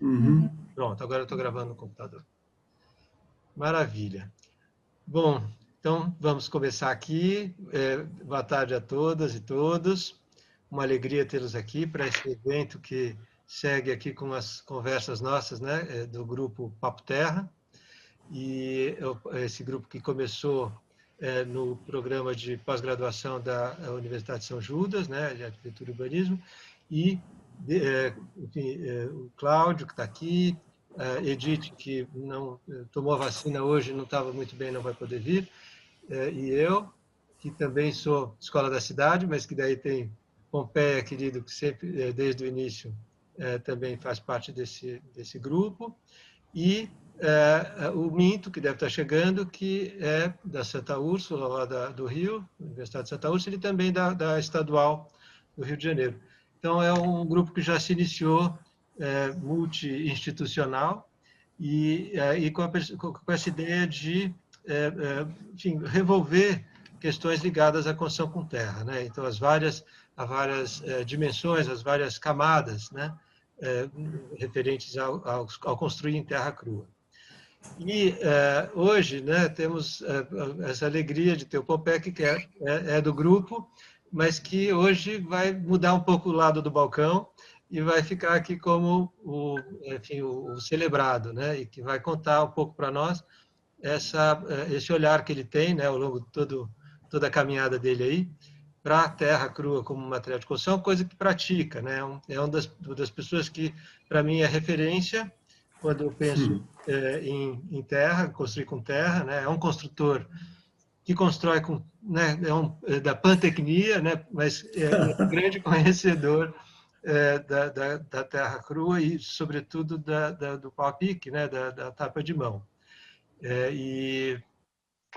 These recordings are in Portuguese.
Uhum. Pronto, agora eu estou gravando no computador. Maravilha. Bom, então vamos começar aqui. Boa tarde a todas e todos. Uma alegria tê-los aqui para esse evento que segue aqui com as conversas nossas, né, do grupo Papo Terra. E esse grupo que começou no programa de pós-graduação da Universidade de São Judas, né, de Arquitetura e Urbanismo, e enfim, o Cláudio, que está aqui, a Edith, que não tomou a vacina hoje, não estava muito bem, não vai poder vir, e eu, que também sou escola da cidade, mas que daí tem Pompeia, querido, que sempre, desde o início, também faz parte desse grupo, e o Minto, que deve estar chegando, que é da Santa Úrsula, lá do Rio, Universidade de Santa Úrsula, e também da Estadual do Rio de Janeiro. Então, é um grupo que já se iniciou multi-institucional e com essa ideia de enfim, revolver questões ligadas à construção com terra, né? Então, as várias dimensões, as várias camadas, né? Referentes ao construir em terra crua. E hoje, né, temos essa alegria de ter o Popec, que é do grupo, mas que hoje vai mudar um pouco o lado do balcão e vai ficar aqui como enfim, o celebrado, né, e que vai contar um pouco para nós esse olhar que ele tem, né, ao longo de toda a caminhada dele aí, para a terra crua como material de construção, coisa que pratica, né? É uma das pessoas que, para mim, é referência quando eu penso em terra, construir com terra, né? É um construtor que constrói com, né? Da pantecnia, né? Mas é um grande conhecedor da terra crua e, sobretudo, do pau a pique, né? Da tapa de mão.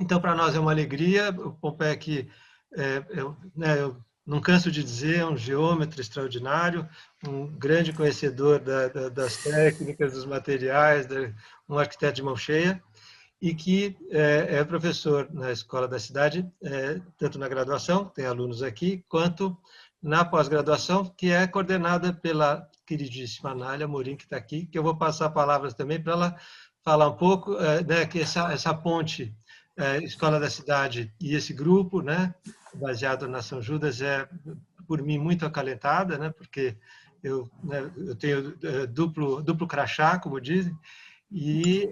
Então, para nós é uma alegria. O Pompec, eu não canso de dizer, é um geômetra extraordinário, um grande conhecedor das técnicas, dos materiais, um arquiteto de mão cheia, e que é professor na Escola da Cidade, tanto na graduação, tem alunos aqui, quanto na pós-graduação, que é coordenada pela queridíssima Anália Morim, que está aqui, que eu vou passar palavras também para ela falar um pouco, né, que essa ponte Escola da Cidade e esse grupo, né, baseado na São Judas, é, por mim, muito acalentada, né, porque eu tenho duplo crachá, como dizem, e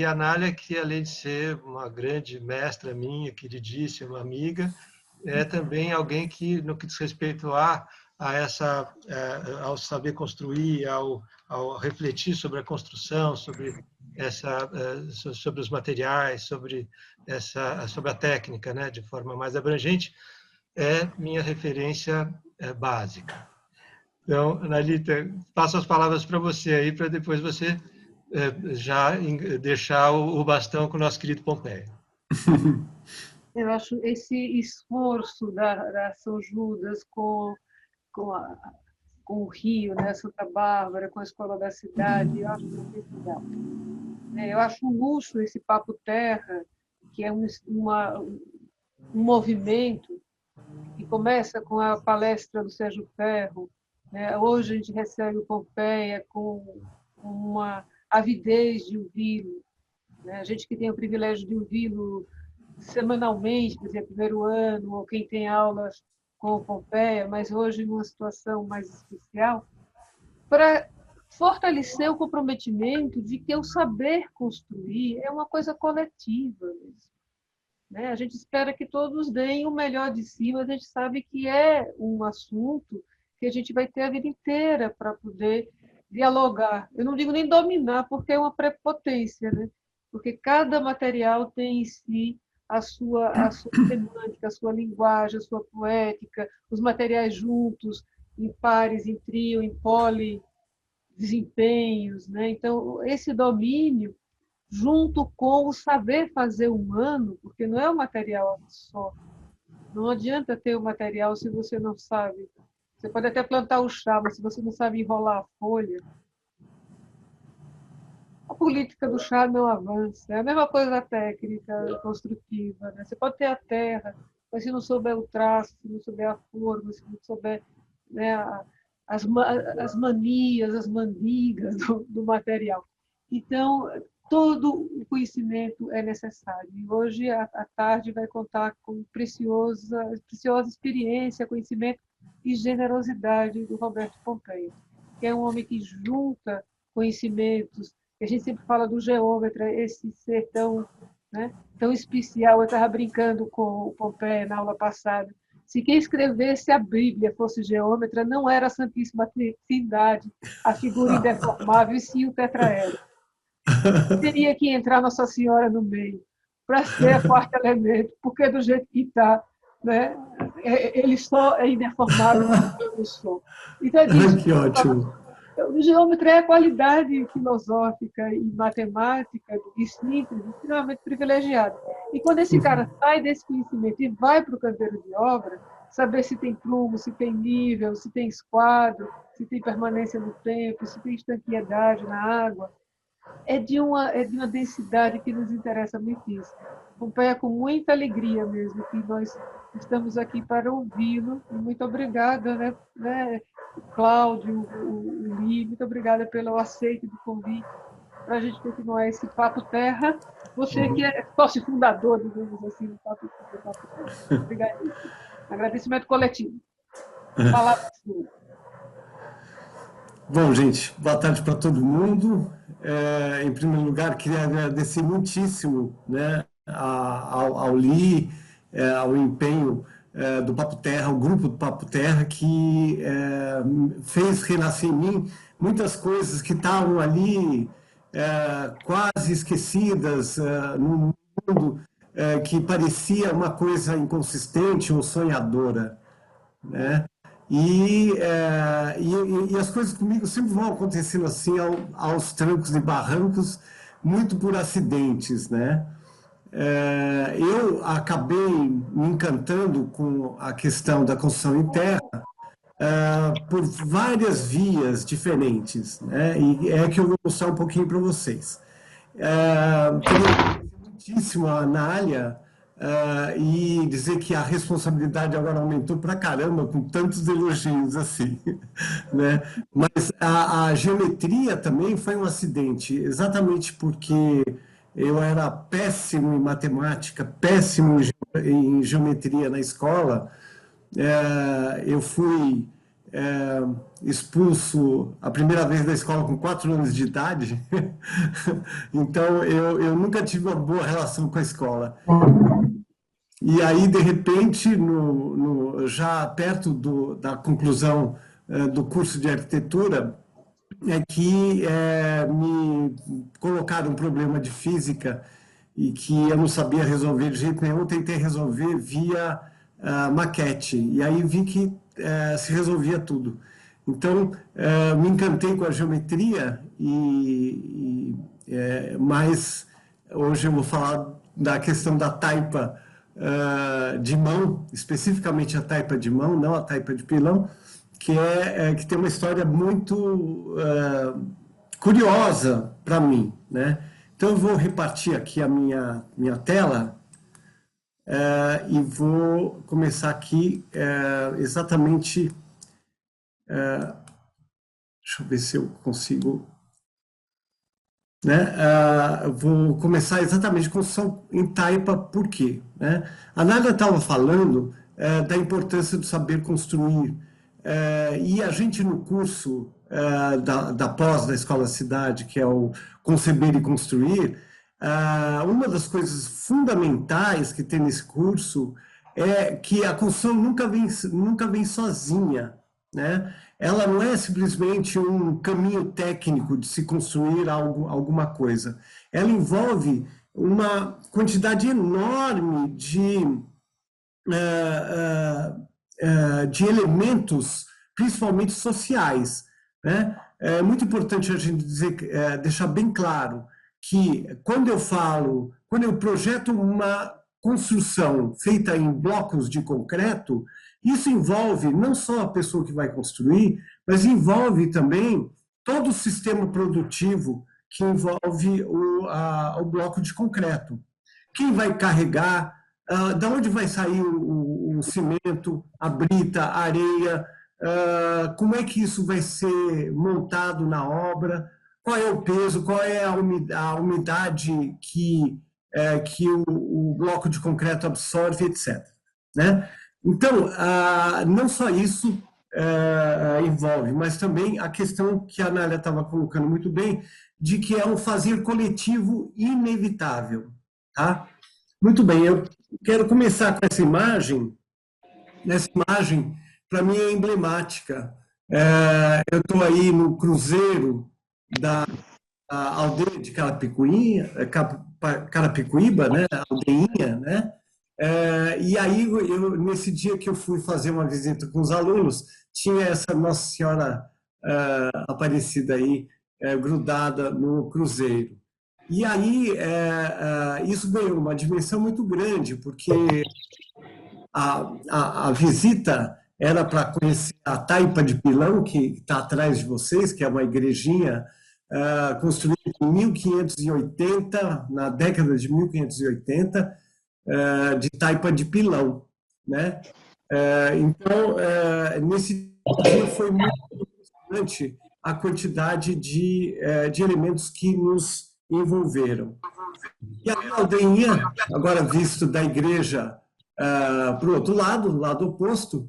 a Nália, que além de ser uma grande mestra minha, queridíssima amiga, é também alguém que, no que diz respeito ao saber construir, ao refletir sobre a construção, sobre os materiais, sobre a técnica, né, de forma mais abrangente, é minha referência básica. Então, Analita, passo as palavras para você aí, para depois você já deixar o bastão com o nosso querido Pompeia. Eu acho esse esforço da São Judas com, com o Rio, né, Santa Bárbara, com a Escola da Cidade, eu acho muito legal. Eu acho um luxo esse Papo Terra, que é um movimento que começa com a palestra do Sérgio Ferro. Né? Hoje a gente recebe o Pompeia com uma avidez de ouvi-lo. Né? A gente que tem o privilégio de ouvi-lo semanalmente, por exemplo, primeiro ano, ou quem tem aulas com o Pompeia, mas hoje numa situação mais especial, para fortalecer o comprometimento de que o saber construir é uma coisa coletiva mesmo. Né? A gente espera que todos deem o melhor de si, mas a gente sabe que é um assunto que a gente vai ter a vida inteira para poder dialogar. Eu não digo nem dominar, porque é uma prepotência, né? Porque cada material tem em si a sua semântica, a sua linguagem, a sua poética, os materiais juntos, em pares, em trio, em poli, desempenhos. Né? Então, esse domínio junto com o saber fazer humano, porque não é o material só. Não adianta ter o material se você não sabe. Você pode até plantar o chá, mas se você não sabe enrolar a folha, a política do chá não avança. É a mesma coisa da técnica construtiva. Né? Você pode ter a terra, mas se não souber o traço, se não souber a forma, se não souber, né, as manias, as mandigas do material. Então, todo o conhecimento é necessário. E hoje, à tarde, vai contar com preciosa experiência, conhecimento e generosidade do Roberto Pompeia, que é um homem que junta conhecimentos. A gente sempre fala do geômetra, esse ser tão, né, tão especial. Eu estava brincando com o Pompeia na aula passada. Se quem escrevesse a Bíblia fosse geômetra, não era a Santíssima Trindade, a figura indeformável, e sim o tetraedro. Teria que entrar Nossa Senhora no meio para ser quarto elemento, porque do jeito que está, né, ele só é indeformável pelo som. Então, é disso. Que ótimo. O geômetra é a qualidade filosófica e matemática e simples, extremamente privilegiada. E quando esse cara sai desse conhecimento e vai para o canteiro de obra, saber se tem prumo, se tem nível, se tem esquadro, se tem permanência no tempo, se tem estanqueidade na água, é de uma densidade que nos interessa muitíssimo. Acompanha com muita alegria mesmo que nós estamos aqui para ouvi-lo. E muito obrigada, né, Cláudio, o Li, muito obrigada pelo aceite do convite para a gente continuar esse Papo Terra. Você que é sócio fundador, digamos assim, do Papo Terra. Obrigada. Agradecimento coletivo. Palavras suas. Bom, gente, boa tarde para todo mundo. Em primeiro lugar, queria agradecer muitíssimo, né, ao Li, ao empenho do Papo Terra, o grupo do Papo Terra, que fez renascer em mim muitas coisas que estavam ali quase esquecidas no mundo, que parecia uma coisa inconsistente ou sonhadora, né? E as coisas comigo sempre vão acontecendo assim, aos trancos e barrancos, muito por acidentes, né? Eu acabei me encantando com a questão da construção em terra por várias vias diferentes, né? E é que eu vou mostrar um pouquinho para vocês. Queria agradecer muitíssimo a Anália e dizer que a responsabilidade agora aumentou pra caramba com tantos elogios assim, né? Mas a geometria também foi um acidente, exatamente porque eu era péssimo em matemática, péssimo em geometria na escola. Eu fui expulso a primeira vez da escola com 4 anos de idade, então eu nunca tive uma boa relação com a escola. E aí, de repente, já perto da conclusão do curso de arquitetura, que me colocaram um problema de física e que eu não sabia resolver de jeito nenhum, eu tentei resolver via maquete, e aí vi que se resolvia tudo. Então, me encantei com a geometria, mas hoje eu vou falar da questão da taipa de mão, especificamente a taipa de mão, não a taipa de pilão, que tem uma história muito curiosa para mim, né? Então eu vou repartir aqui a minha tela e vou começar aqui exatamente. Deixa eu ver se eu consigo. Né? Vou começar exatamente com construção em taipa, por quê? Né? A Nádia estava falando da importância do saber construir, e a gente no curso da pós da Escola Cidade, que é o Conceber e Construir, uma das coisas fundamentais que tem nesse curso é que a construção nunca vem sozinha, né? Ela não é simplesmente um caminho técnico de se construir alguma coisa. Ela envolve uma quantidade enorme de elementos, principalmente sociais, né? É muito importante a gente deixar bem claro que quando eu projeto uma construção feita em blocos de concreto, isso envolve não só a pessoa que vai construir, mas envolve também todo o sistema produtivo que envolve o bloco de concreto. Quem vai carregar, da onde vai sair o cimento, a brita, a areia, como é que isso vai ser montado na obra, qual é o peso, qual é a umidade que o bloco de concreto absorve, etc. Né? Então, não só isso envolve, mas também a questão que a Nália estava colocando muito bem, de que é um fazer coletivo inevitável. Tá? Muito bem, eu quero começar com essa imagem. Essa imagem, para mim, é emblemática. Eu estou aí no cruzeiro da aldeia de Carapicuíba, né? Aldeinha, né? E aí, nesse dia que eu fui fazer uma visita com os alunos, tinha essa Nossa Senhora Aparecida aí, grudada no cruzeiro. E aí, isso ganhou uma dimensão muito grande, porque a visita era para conhecer a Taipa de Pilão, que está atrás de vocês, que é uma igrejinha construída em 1580, na década de 1580, de Taipa de Pilão. Né? Então, nesse dia foi muito impressionante a quantidade de elementos que nos envolveram. E a aldeinha, agora visto da igreja para o outro lado, do lado oposto,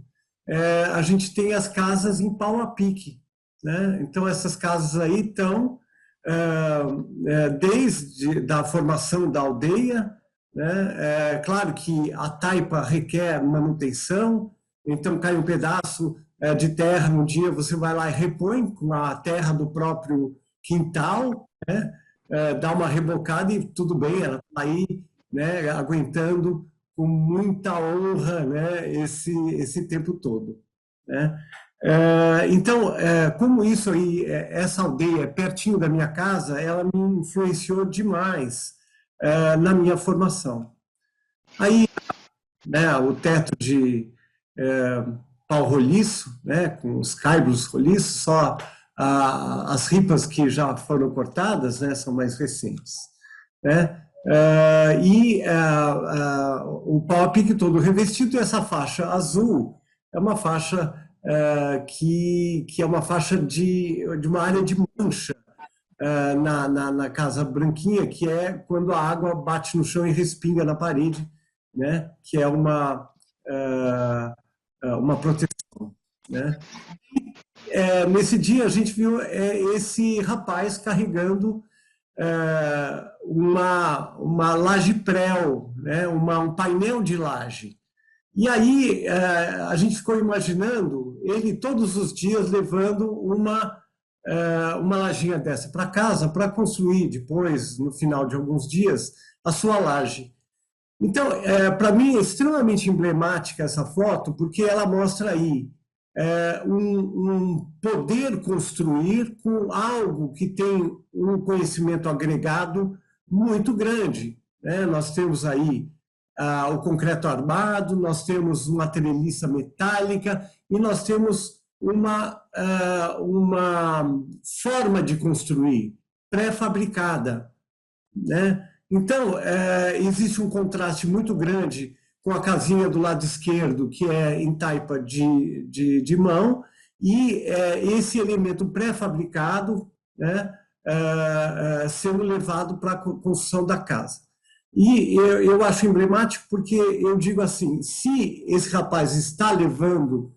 a gente tem as casas em pau a pique. Né? Então, essas casas aí estão desde a formação da aldeia. Né? Claro que a taipa requer manutenção, então cai um pedaço de terra um dia, você vai lá e repõe com a terra do próprio quintal, né? Dá uma rebocada e tudo bem, ela está aí, né, aguentando com muita honra, né, esse tempo todo. Né? Então, como isso aí, essa aldeia pertinho da minha casa, ela me influenciou demais na minha formação. Aí, né, o teto de pau roliço, né, com os caibros roliços, só as ripas que já foram cortadas, né, são mais recentes. Né? O pau a pique todo revestido, e essa faixa azul é uma faixa que é uma faixa de uma área de mancha na casa branquinha, que é quando a água bate no chão e respinga na parede, né? Que é uma proteção. Né? Nesse dia a gente viu esse rapaz carregando uma laje prel, né? Um painel de laje. E aí a gente ficou imaginando ele todos os dias levando uma lajinha dessa para casa para construir depois, no final de alguns dias, a sua laje. Então, para mim é extremamente emblemática essa foto, porque ela mostra aí um poder construir com algo que tem um conhecimento agregado muito grande. Né? Nós temos aí o concreto armado, nós temos uma treliça metálica e nós temos uma forma de construir pré-fabricada. Né? Então, existe um contraste muito grande com a casinha do lado esquerdo, que é em taipa de mão, e esse elemento pré-fabricado, né, sendo levado para a construção da casa. E eu acho emblemático porque eu digo assim, se esse rapaz está levando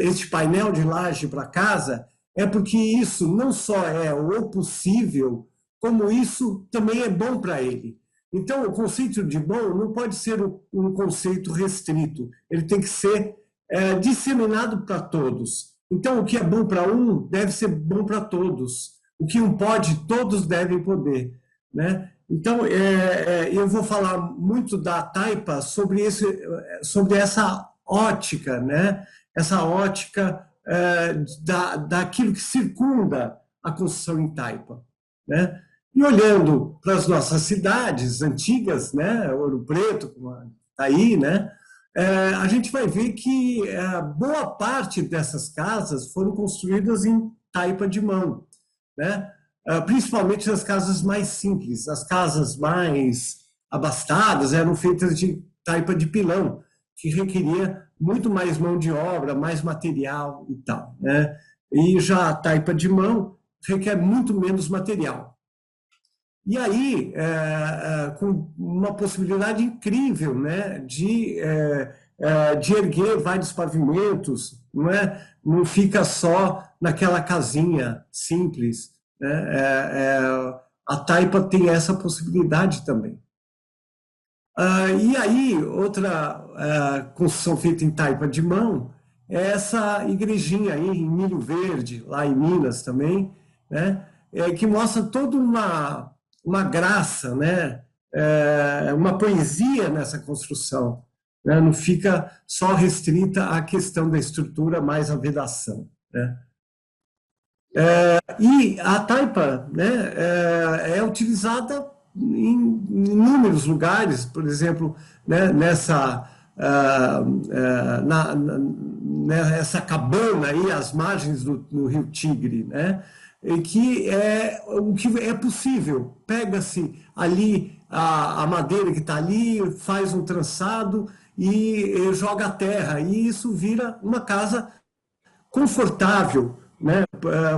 este painel de laje para casa, é porque isso não só é o possível, como isso também é bom para ele. Então, o conceito de bom não pode ser um conceito restrito, ele tem que ser disseminado para todos. Então, o que é bom para um deve ser bom para todos. O que um pode, todos devem poder. Né? Então, eu vou falar muito da taipa sobre essa ótica, né? Essa ótica daquilo que circunda a construção em taipa. Né? E olhando para as nossas cidades antigas, né? Ouro Preto, como está aí, né? A gente vai ver que boa parte dessas casas foram construídas em taipa de mão. Né? Principalmente as casas mais simples, as casas mais abastadas eram feitas de taipa de pilão, que requeria muito mais mão de obra, mais material e tal, né? E já a taipa de mão requer muito menos material. E aí, com uma possibilidade incrível, né, de erguer vários pavimentos, não é? Não fica só naquela casinha simples, né? A taipa tem essa possibilidade também. E aí, outra construção feita em taipa de mão é essa igrejinha aí em Milho Verde, lá em Minas também, né? Que mostra toda uma graça, né? Uma poesia nessa construção, né? Não fica só restrita à questão da estrutura mais a vedação, né? E a taipa, né, é utilizada em inúmeros lugares, por exemplo, né, nessa cabana aí às margens do Rio Tigre, né, e que o que é possível. Pega-se ali a madeira que está ali, faz um trançado e joga a terra, e isso vira uma casa confortável, né?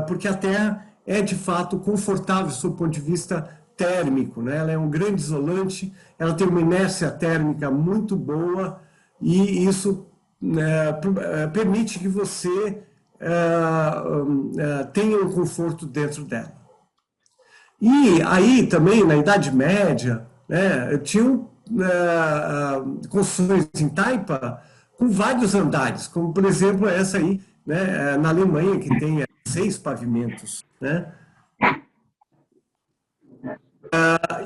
Porque a Terra é de fato confortável do ponto de vista térmico, né? Ela é um grande isolante, ela tem uma inércia térmica muito boa e isso permite que você tenha um conforto dentro dela. E aí também na Idade Média, né, tinham construções em taipa com vários andares, como por exemplo essa aí, né, na Alemanha, que tem 6 pavimentos, né?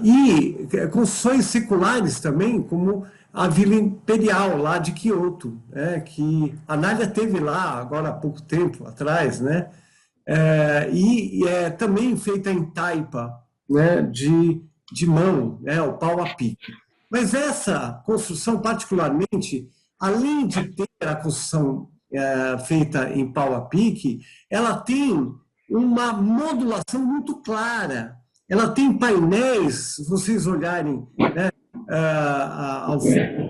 E construções seculares também, como a Vila Imperial, lá de Kyoto, né, que a Nália teve lá agora há pouco tempo atrás, né? E é também feita em taipa, né, de mão, né, o pau a pique. Mas essa construção, particularmente, além de ter a construção feita em pau a pique, ela tem uma modulação muito clara. Ela tem painéis, se vocês olharem, né, ao fundo,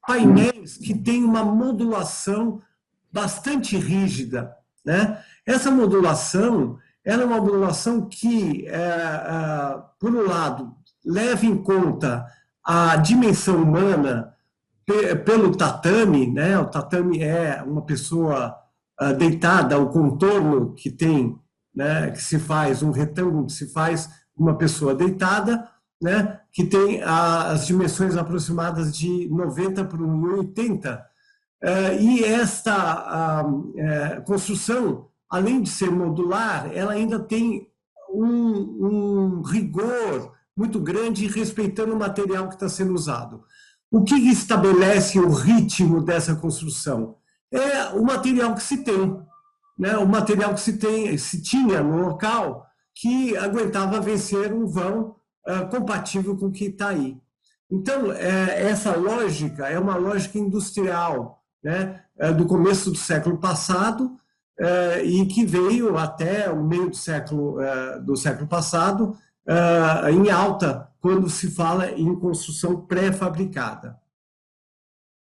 painéis que têm uma modulação bastante rígida, né? Essa modulação, ela é uma modulação que, por um lado, leva em conta a dimensão humana pelo tatame, né? O tatame é uma pessoa deitada, o contorno que tem, né? Que se faz, um retângulo que se faz uma pessoa deitada, né? Que tem as dimensões aproximadas de 90 por 1,80. E esta construção, além de ser modular, ela ainda tem um rigor muito grande respeitando o material que está sendo usado. O que estabelece o ritmo dessa construção? É o material que se tem, né? O material que se tinha no local que aguentava vencer um vão compatível com o que está aí. Então, essa lógica é uma lógica industrial, né, do começo do século passado e que veio até o meio do século passado em alta, quando se fala em construção pré-fabricada.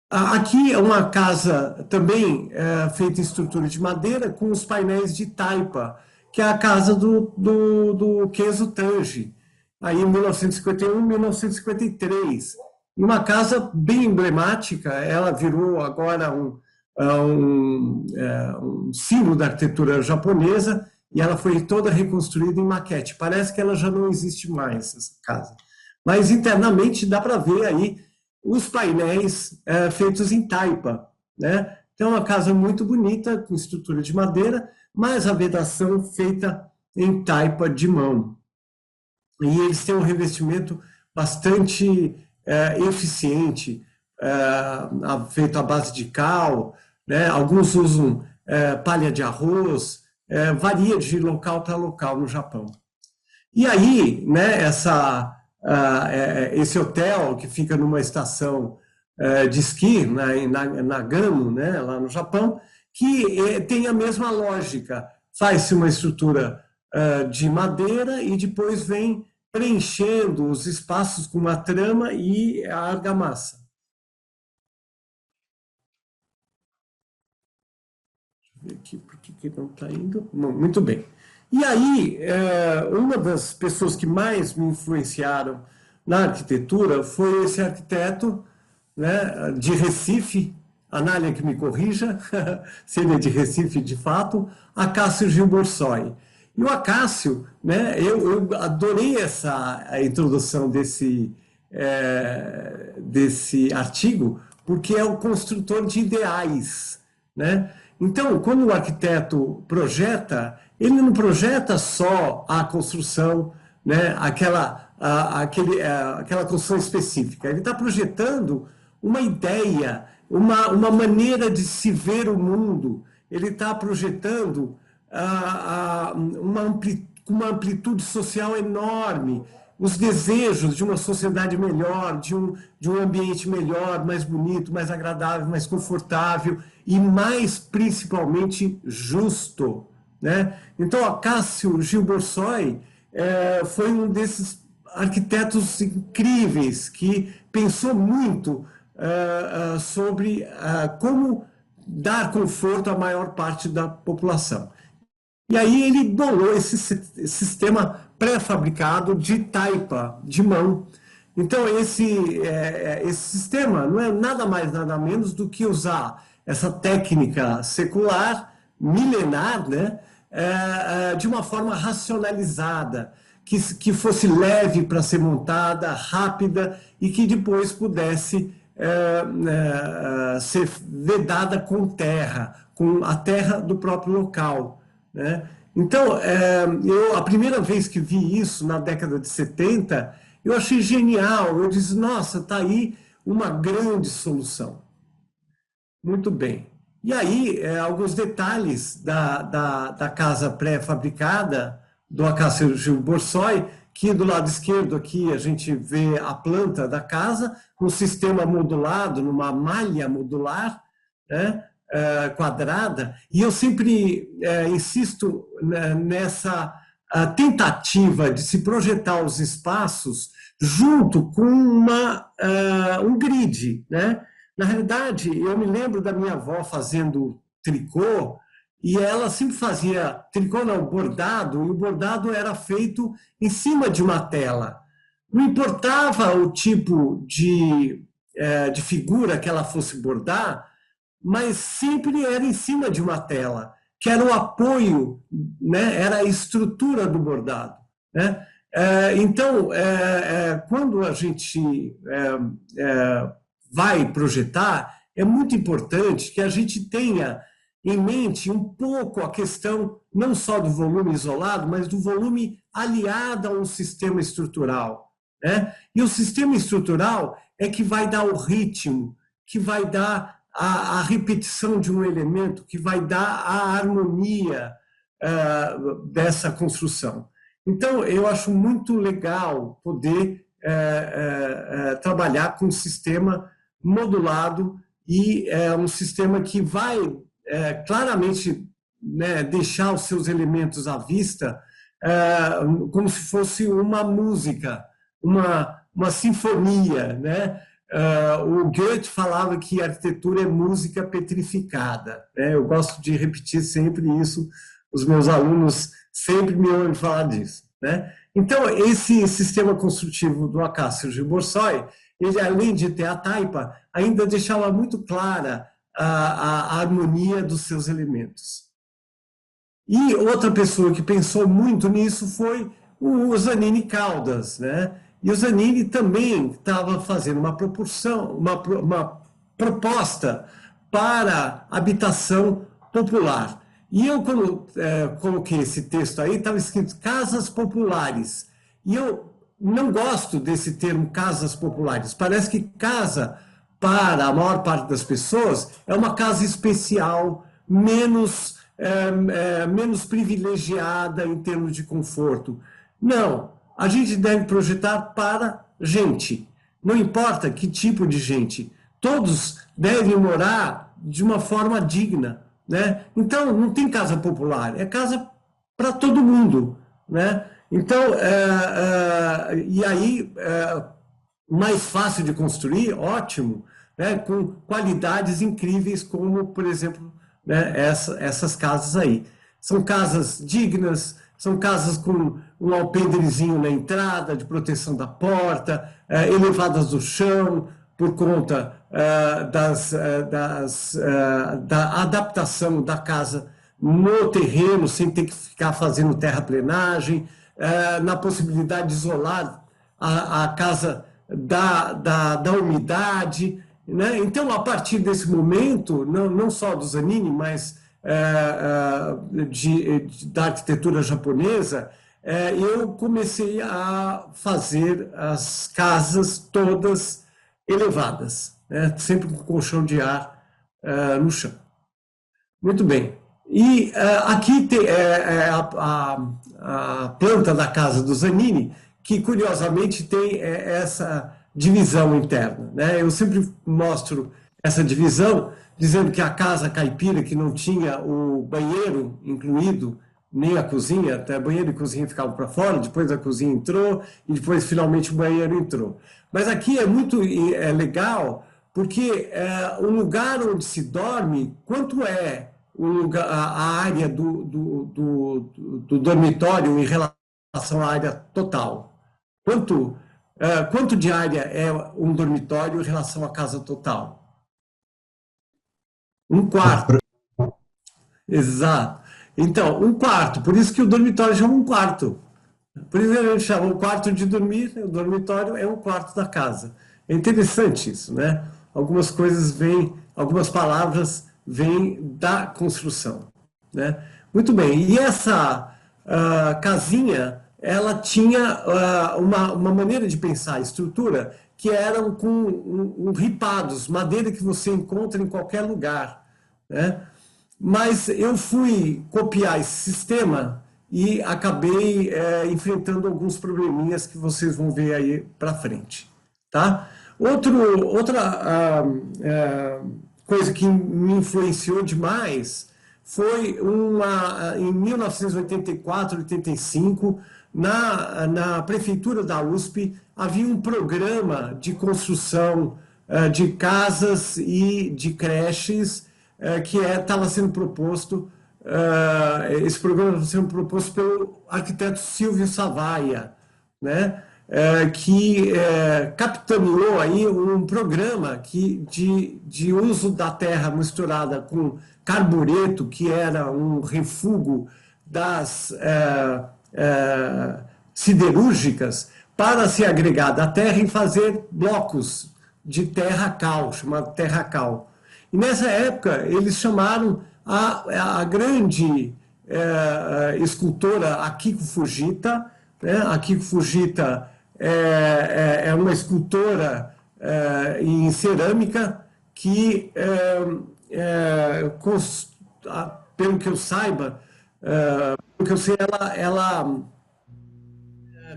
Aqui é uma casa também feita em estrutura de madeira, com os painéis de taipa, que é a casa do Kenzo Tange, aí em 1951, 1953. Uma casa bem emblemática, ela virou agora um símbolo da arquitetura japonesa, e ela foi toda reconstruída em maquete. Parece que ela já não existe mais, essa casa. Mas internamente dá para ver aí os painéis feitos em taipa, né? Então, é uma casa muito bonita, com estrutura de madeira, mas a vedação feita em taipa de mão. E eles têm um revestimento bastante eficiente, feito à base de cal, né? Alguns usam palha de arroz, varia de local para local no Japão. E aí, né, esse hotel que fica numa estação de esqui, Nagano, né, lá no Japão, que tem a mesma lógica. Faz-se uma estrutura de madeira e depois vem preenchendo os espaços com uma trama e a argamassa. aqui, por que não está indo? Muito bem. E aí, uma das pessoas que mais me influenciaram na arquitetura foi esse arquiteto, né, de Recife, Anália que me corrija, se ele é de Recife de fato, Acácio Gil Borsoi. E o Acácio, né, eu adorei a introdução desse artigo, porque é o construtor de ideais, né? Então, quando o arquiteto projeta, ele não projeta só a construção, né, aquela construção específica, ele está projetando uma ideia, uma maneira de se ver o mundo, ele está projetando uma amplitude social enorme, os desejos de uma sociedade melhor, de um ambiente melhor, mais bonito, mais agradável, mais confortável e mais, principalmente, justo, né? Então, Acácio Gil Borsoi foi um desses arquitetos incríveis que pensou muito sobre como dar conforto à maior parte da população. E aí ele bolou esse sistema pré-fabricado de taipa, de mão. Então, esse sistema não é nada mais, nada menos do que usar essa técnica secular, milenar, né, de uma forma racionalizada, que fosse leve para ser montada, rápida e que depois pudesse ser vedada com terra, com a terra do próprio local, né? Então, a primeira vez que vi isso, na década de 70, eu achei genial. Eu disse, nossa, está aí uma grande solução. Muito bem. E aí, alguns detalhes da casa pré-fabricada do Acácio Gil Borsoi, que do lado esquerdo aqui a gente vê a planta da casa, um sistema modulado, numa malha modular, né, quadrada, e eu sempre insisto nessa tentativa de se projetar os espaços junto com um grid, né? Na realidade, eu me lembro da minha avó fazendo tricô, e ela sempre fazia tricô, não, bordado, e o bordado era feito em cima de uma tela. Não importava o tipo de figura que ela fosse bordar, mas sempre era em cima de uma tela, que era o apoio, né? Era a estrutura do bordado, né? Então, quando a gente vai projetar, é muito importante que a gente tenha em mente um pouco a questão não só do volume isolado, mas do volume aliado a um sistema estrutural, né? E o sistema estrutural é que vai dar o ritmo, que vai dar a repetição de um elemento, que vai dar a harmonia dessa construção. Então, eu acho muito legal poder trabalhar com um sistema modulado e um sistema que vai claramente, né, deixar os seus elementos à vista como se fosse uma música, uma sinfonia, né? O Goethe falava que a arquitetura é música petrificada, né? Eu gosto de repetir sempre isso, os meus alunos sempre me ouvem falar disso, né? Então, esse sistema construtivo do Acácio Gil Borsoi, ele, além de ter a taipa, ainda deixava muito clara a harmonia dos seus elementos. E outra pessoa que pensou muito nisso foi o Zanini Caldas, né? E o Zanini também estava fazendo uma proposta para habitação popular. E eu, quando coloquei esse texto aí, estava escrito casas populares. E eu não gosto desse termo casas populares. Parece que casa, para a maior parte das pessoas, é uma casa especial, menos privilegiada em termos de conforto. Não, a gente deve projetar para gente. Não importa que tipo de gente. Todos devem morar de uma forma digna, né? Então, não tem casa popular, é casa para todo mundo, né? Então, e aí, mais fácil de construir, ótimo, né? Com qualidades incríveis, como, por exemplo, né, essas casas aí. São casas dignas, são casas com um alpendrezinho na entrada, de proteção da porta, elevadas do chão, por conta da adaptação da casa no terreno, sem ter que ficar fazendo terraplenagem, na possibilidade de isolar a casa da umidade, né? Então, a partir desse momento, não só do Zanini, mas da arquitetura japonesa, eu comecei a fazer as casas todas elevadas, né? Sempre com colchão de ar no chão. Muito bem. E aqui tem a planta da casa do Zanini, que curiosamente tem essa divisão interna, né? Eu sempre mostro essa divisão, dizendo que a casa caipira, que não tinha o banheiro incluído, nem a cozinha, até banheiro e cozinha ficavam para fora, depois a cozinha entrou, e depois finalmente o banheiro entrou. Mas aqui é muito legal, porque o lugar onde se dorme, quanto é a área do dormitório em relação à área total? Quanto de área é um dormitório em relação à casa total? Um quarto. Exato. Então, um quarto. Por isso que o dormitório chama um quarto. Por isso que a gente chama um quarto de dormir, o dormitório é um quarto da casa. É interessante isso, né? Algumas palavras vêm da construção, né? Muito bem. E essa casinha, ela tinha uma maneira de pensar a estrutura que eram com ripados, madeira que você encontra em qualquer lugar, né? Mas eu fui copiar esse sistema e acabei enfrentando alguns probleminhas que vocês vão ver aí para frente, tá? Outra coisa que me influenciou demais foi em 1984, 85, na prefeitura da USP, havia um programa de construção de casas e de creches que estava sendo proposto, esse programa estava sendo proposto pelo arquiteto Silvio Savaia, né? Que capitaneou aí um programa de uso da terra misturada com carbureto, que era um refúgio das siderúrgicas, para se agregar da terra e fazer blocos de terra cal, chamado terra cal. E nessa época eles chamaram a grande escultora Akiko Fujita, né? Akiko Fujita é uma escultora em cerâmica que, pelo que eu saiba, ela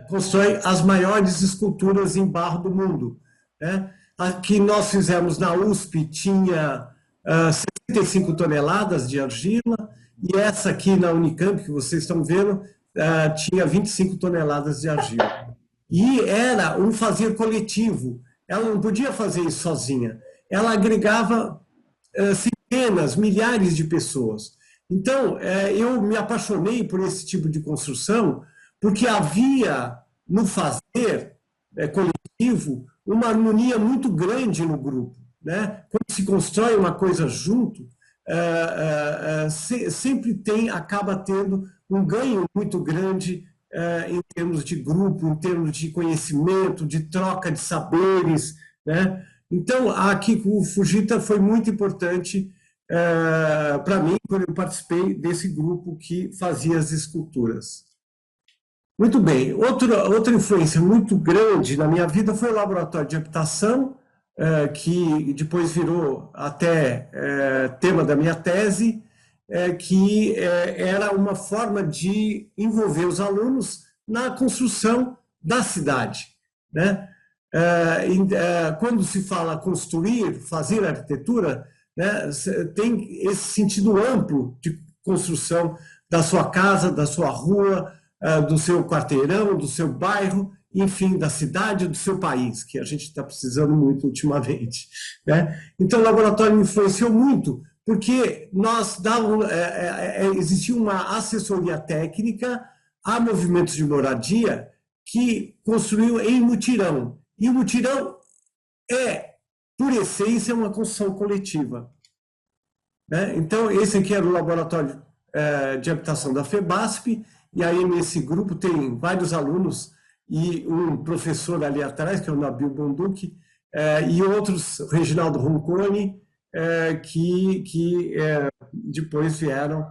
constrói as maiores esculturas em barro do mundo, né? A que nós fizemos na USP tinha 65 toneladas de argila, e essa aqui na Unicamp, que vocês estão vendo, tinha 25 toneladas de argila. E era um fazer coletivo. Ela não podia fazer isso sozinha. Ela agregava centenas, milhares de pessoas. Então, eu me apaixonei por esse tipo de construção, porque havia no fazer coletivo uma harmonia muito grande no grupo, né? Quando se constrói uma coisa junto, sempre acaba tendo um ganho muito grande em termos de grupo, em termos de conhecimento, de troca de saberes, né? Então, a Akiko Fujita foi muito importante para mim, quando eu participei desse grupo que fazia as esculturas. Muito bem. Outra influência muito grande na minha vida foi o laboratório de habitação, que depois virou até tema da minha tese, que era uma forma de envolver os alunos na construção da cidade, né? Quando se fala construir, fazer arquitetura, né, tem esse sentido amplo de construção da sua casa, da sua rua, do seu quarteirão, do seu bairro, enfim, da cidade, do seu país, que a gente está precisando muito ultimamente, né? Então, o laboratório me influenciou muito, porque existia uma assessoria técnica a movimentos de moradia que construiu em mutirão. E o mutirão por essência, uma construção coletiva. Né? Então, esse aqui era o laboratório de habitação da FEBASP, e aí nesse grupo tem vários alunos e um professor ali atrás, que é o Nabil Bonduki, e outros, Reginaldo Roncone, que depois vieram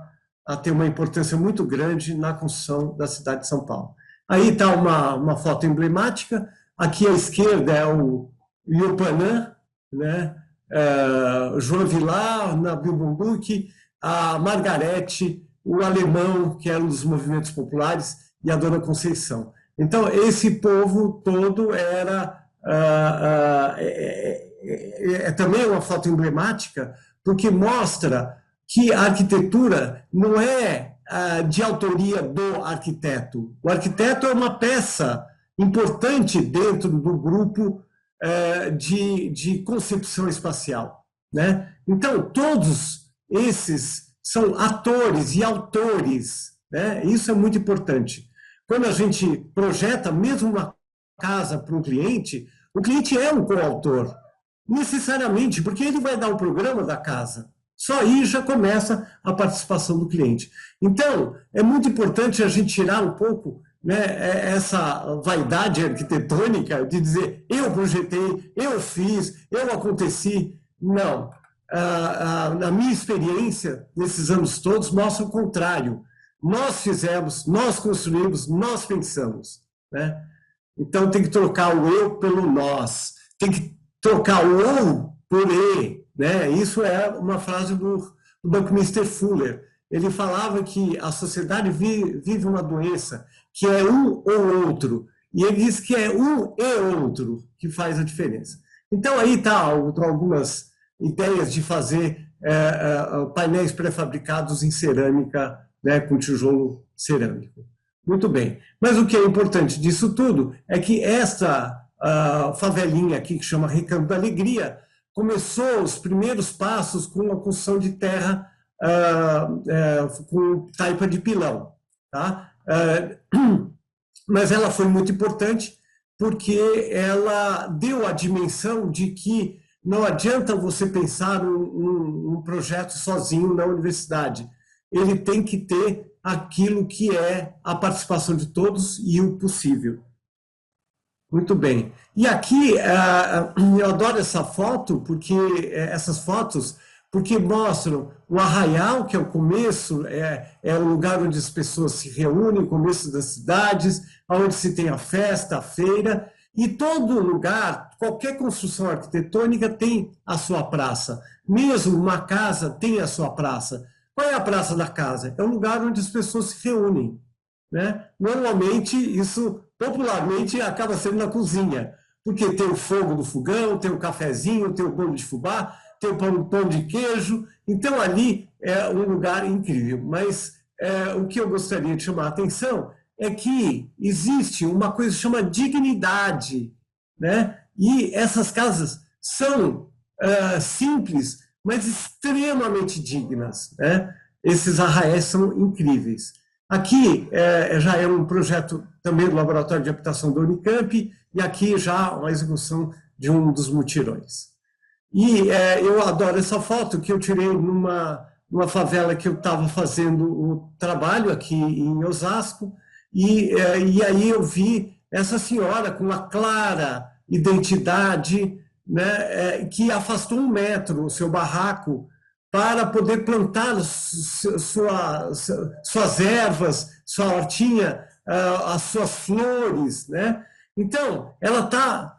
a ter uma importância muito grande na construção da cidade de São Paulo. Aí está uma foto emblemática, aqui à esquerda é o Iopanã, né? João Vilar, Nabil Bonduki, a Margarete, o Alemão, que era um dos movimentos populares, e a Dona Conceição. Então, esse povo todo era... também uma foto emblemática, porque mostra que a arquitetura não é de autoria do arquiteto. O arquiteto é uma peça importante dentro do grupo de concepção espacial. Né? Então, todos esses são atores e autores. Né? Isso é muito importante. Quando a gente projeta mesmo uma casa para um cliente, o cliente é um coautor, necessariamente, porque ele vai dar o programa da casa. Só aí já começa a participação do cliente. Então, é muito importante a gente tirar um pouco, né, essa vaidade arquitetônica de dizer eu projetei, eu fiz, eu aconteci. Não. Na minha experiência, nesses anos todos, mostra o contrário. Nós fizemos, nós construímos, nós pensamos. Né? Então, tem que trocar o eu pelo nós. Tem que trocar o ou por e. Né? Isso é uma frase do Buckminster Fuller. Ele falava que a sociedade vive uma doença que é um ou outro. E ele diz que é um e outro que faz a diferença. Então, aí está algumas ideias de fazer painéis pré-fabricados em cerâmica, né, com tijolo cerâmico. Muito bem. Mas o que é importante disso tudo é que esta favelinha aqui, que chama Recanto da Alegria, começou os primeiros passos com a construção de terra com taipa de pilão. Tá? Mas ela foi muito importante porque ela deu a dimensão de que não adianta você pensar num projeto sozinho na universidade. Ele tem que ter aquilo que é a participação de todos e o possível. Muito bem. E aqui, eu adoro essa foto, essas fotos, porque mostram o Arraial, que é o começo, é o lugar onde as pessoas se reúnem, o começo das cidades, onde se tem a festa, a feira, e todo lugar, qualquer construção arquitetônica tem a sua praça. Mesmo uma casa tem a sua praça. Qual é a praça da casa? É o lugar onde as pessoas se reúnem. Né? Normalmente, isso popularmente acaba sendo na cozinha, porque tem o fogo do fogão, tem o cafezinho, tem o bolo de fubá, tem o pão de queijo, então ali é um lugar incrível. Mas o que eu gostaria de chamar a atenção é que existe uma coisa que chama dignidade, né? E essas casas são simples, mas extremamente dignas. Né? Esses arraiais são incríveis. Aqui já é um projeto também do Laboratório de Habitação da Unicamp, e aqui já uma execução de um dos mutirões. E eu adoro essa foto que eu tirei numa favela que eu estava fazendo o trabalho aqui em Osasco, e aí eu vi essa senhora com uma clara identidade, né, que afastou 1 metro o seu barraco para poder plantar suas ervas, sua hortinha, as suas flores, né? Então, ela está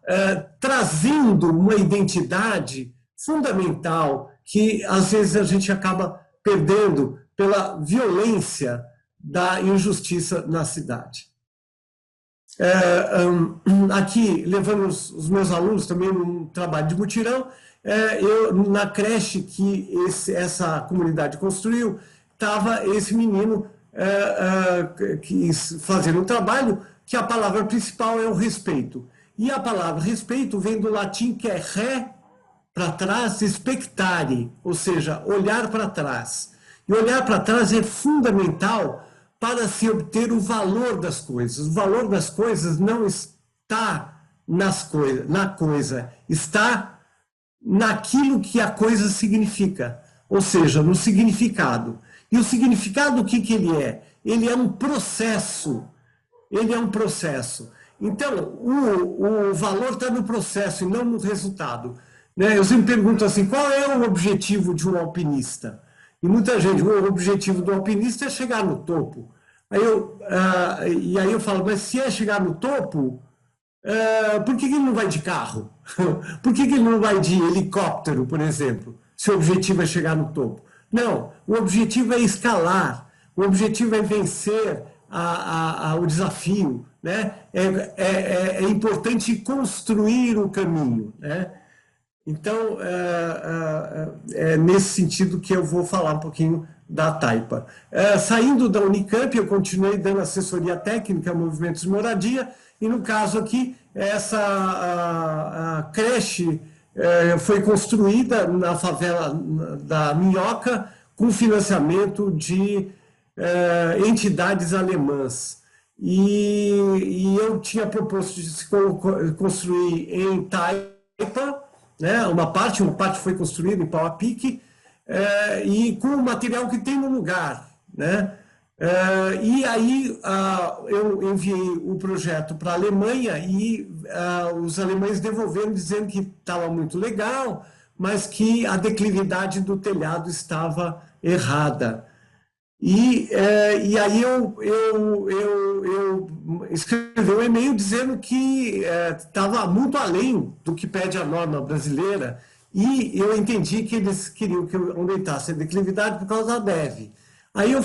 trazendo uma identidade fundamental que, às vezes, a gente acaba perdendo pela violência da injustiça na cidade. Aqui, levando os meus alunos também num trabalho de mutirão, na creche que essa comunidade construiu, estava esse menino fazendo um trabalho que a palavra principal é o respeito. E a palavra respeito vem do latim, que é para trás, expectare, ou seja, olhar para trás. E olhar para trás é fundamental para se obter o valor das coisas. O valor das coisas não está na coisa, está naquilo que a coisa significa, ou seja, no significado. E o significado, o que, que ele é? Ele é um processo. Ele é um processo. Então, o valor está no processo e não no resultado. Né? Eu sempre pergunto assim, qual é o objetivo de um alpinista? E muita gente, o objetivo do alpinista é chegar no topo. E aí eu falo, mas se é chegar no topo, por que ele não vai de carro? Por que ele não vai de helicóptero, por exemplo, se o objetivo é chegar no topo? Não, o objetivo é escalar, o objetivo é vencer o desafio, né? É importante construir o caminho, né? Então, é nesse sentido que eu vou falar um pouquinho da Taipa. Saindo da Unicamp, eu continuei dando assessoria técnica a movimentos de moradia, e no caso aqui, a creche foi construída na favela da Minhoca, com financiamento de entidades alemãs. E eu tinha proposto de se construir em Taipa, né? Uma parte foi construída em pau a pique, e com o material que tem no lugar, né? E aí eu enviei o projeto para a Alemanha e os alemães devolveram dizendo que estava muito legal, mas que a declividade do telhado estava errada. E aí eu escrevi um e-mail dizendo que estava muito além do que pede a norma brasileira, e eu entendi que eles queriam que eu aumentasse a declividade por causa da neve. Aí eu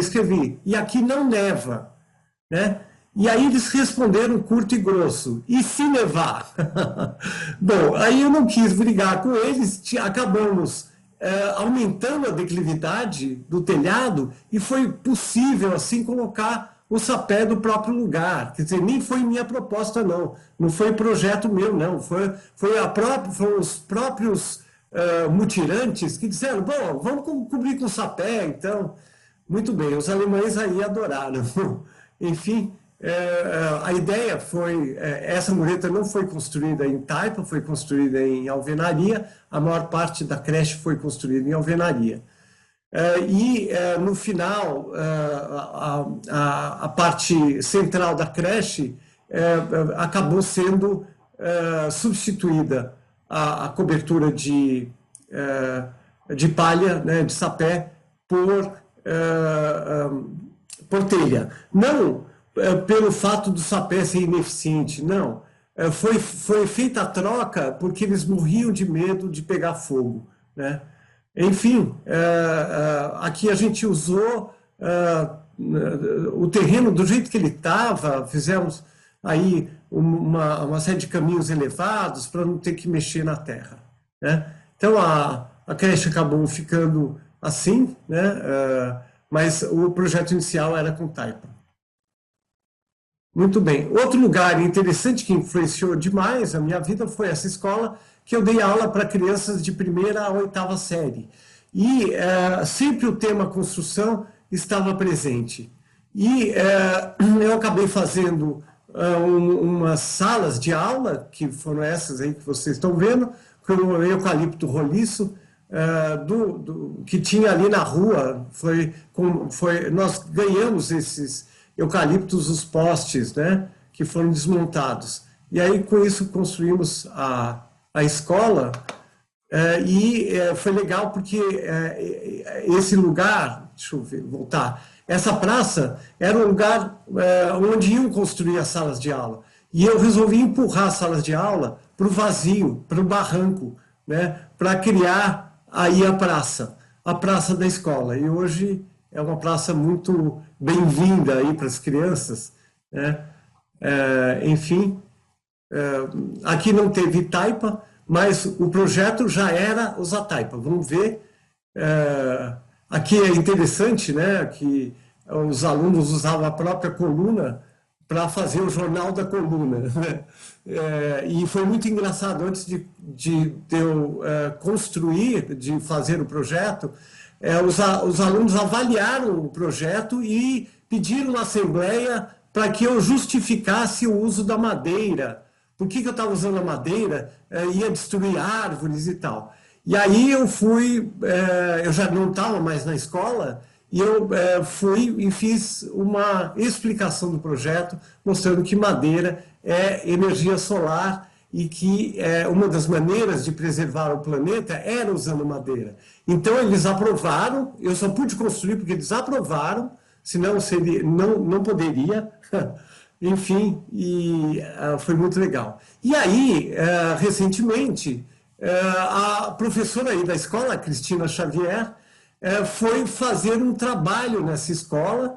escrevi, e aqui não neva, né? E aí eles responderam curto e grosso, e se nevar? Bom, aí eu não quis brigar com eles, acabamos aumentando a declividade do telhado, e foi possível assim colocar o sapé do próprio lugar. Quer dizer, nem foi minha proposta, não foi projeto meu, não, foram os próprios mutirantes que disseram, bom, vamos cobrir com sapé, então, muito bem, os alemães aí adoraram. Enfim, a ideia foi, essa mureta não foi construída em Taipa, foi construída em alvenaria, a maior parte da creche foi construída em alvenaria. No final, a parte central da creche acabou sendo substituída a cobertura de palha, né, de sapé, por telha. Não pelo fato do sapé ser ineficiente, não. Foi feita a troca porque eles morriam de medo de pegar fogo, né? Enfim, aqui a gente usou o terreno do jeito que ele estava, fizemos aí uma série de caminhos elevados para não ter que mexer na terra, né? Então a creche acabou ficando assim, né? Mas o projeto inicial era com Taipa. Muito bem. Outro lugar interessante que influenciou demais a minha vida foi essa escola que eu dei aula para crianças de 1ª a 8ª série. E sempre o tema construção estava presente. E eu acabei fazendo umas salas de aula, que foram essas aí que vocês estão vendo, com o eucalipto roliço, que tinha ali na rua. Nós ganhamos esses eucaliptos, os postes, né, que foram desmontados. E aí, com isso, construímos a escola, foi legal porque esse lugar, deixa eu ver, voltar, essa praça era um lugar onde iam construir as salas de aula. E eu resolvi empurrar as salas de aula para o vazio, para o barranco, né, para criar aí a praça da escola. E hoje é uma praça muito bem-vinda aí para as crianças, né? Enfim, aqui não teve Taipa, mas o projeto já era usar Taipa. Vamos ver. Aqui é interessante, né, que os alunos usavam a própria coluna para fazer o Jornal da Coluna, né? E foi muito engraçado, antes de eu construir, de fazer o projeto, os alunos avaliaram o projeto e pediram na Assembleia para que eu justificasse o uso da madeira. Por que eu estava usando a madeira? Ia destruir árvores e tal. E aí eu já não estava mais na escola, e eu fui e fiz uma explicação do projeto, mostrando que madeira é energia solar e que uma das maneiras de preservar o planeta era usando madeira. Então, eles aprovaram, eu só pude construir porque eles aprovaram, senão não poderia. Enfim, foi muito legal. E aí, recentemente, a professora aí da escola, Cristina Xavier, foi fazer um trabalho nessa escola,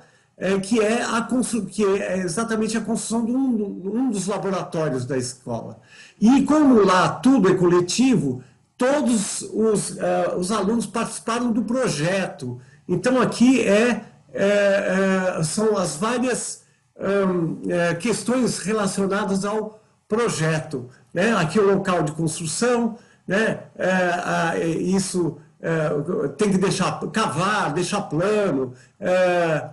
que é exatamente a construção de um dos laboratórios da escola. E como lá tudo é coletivo, todos os alunos participaram do projeto. Então, aqui são as várias questões relacionadas ao projeto, né? Aqui é o local de construção, né? Isso tem que cavar, deixar plano,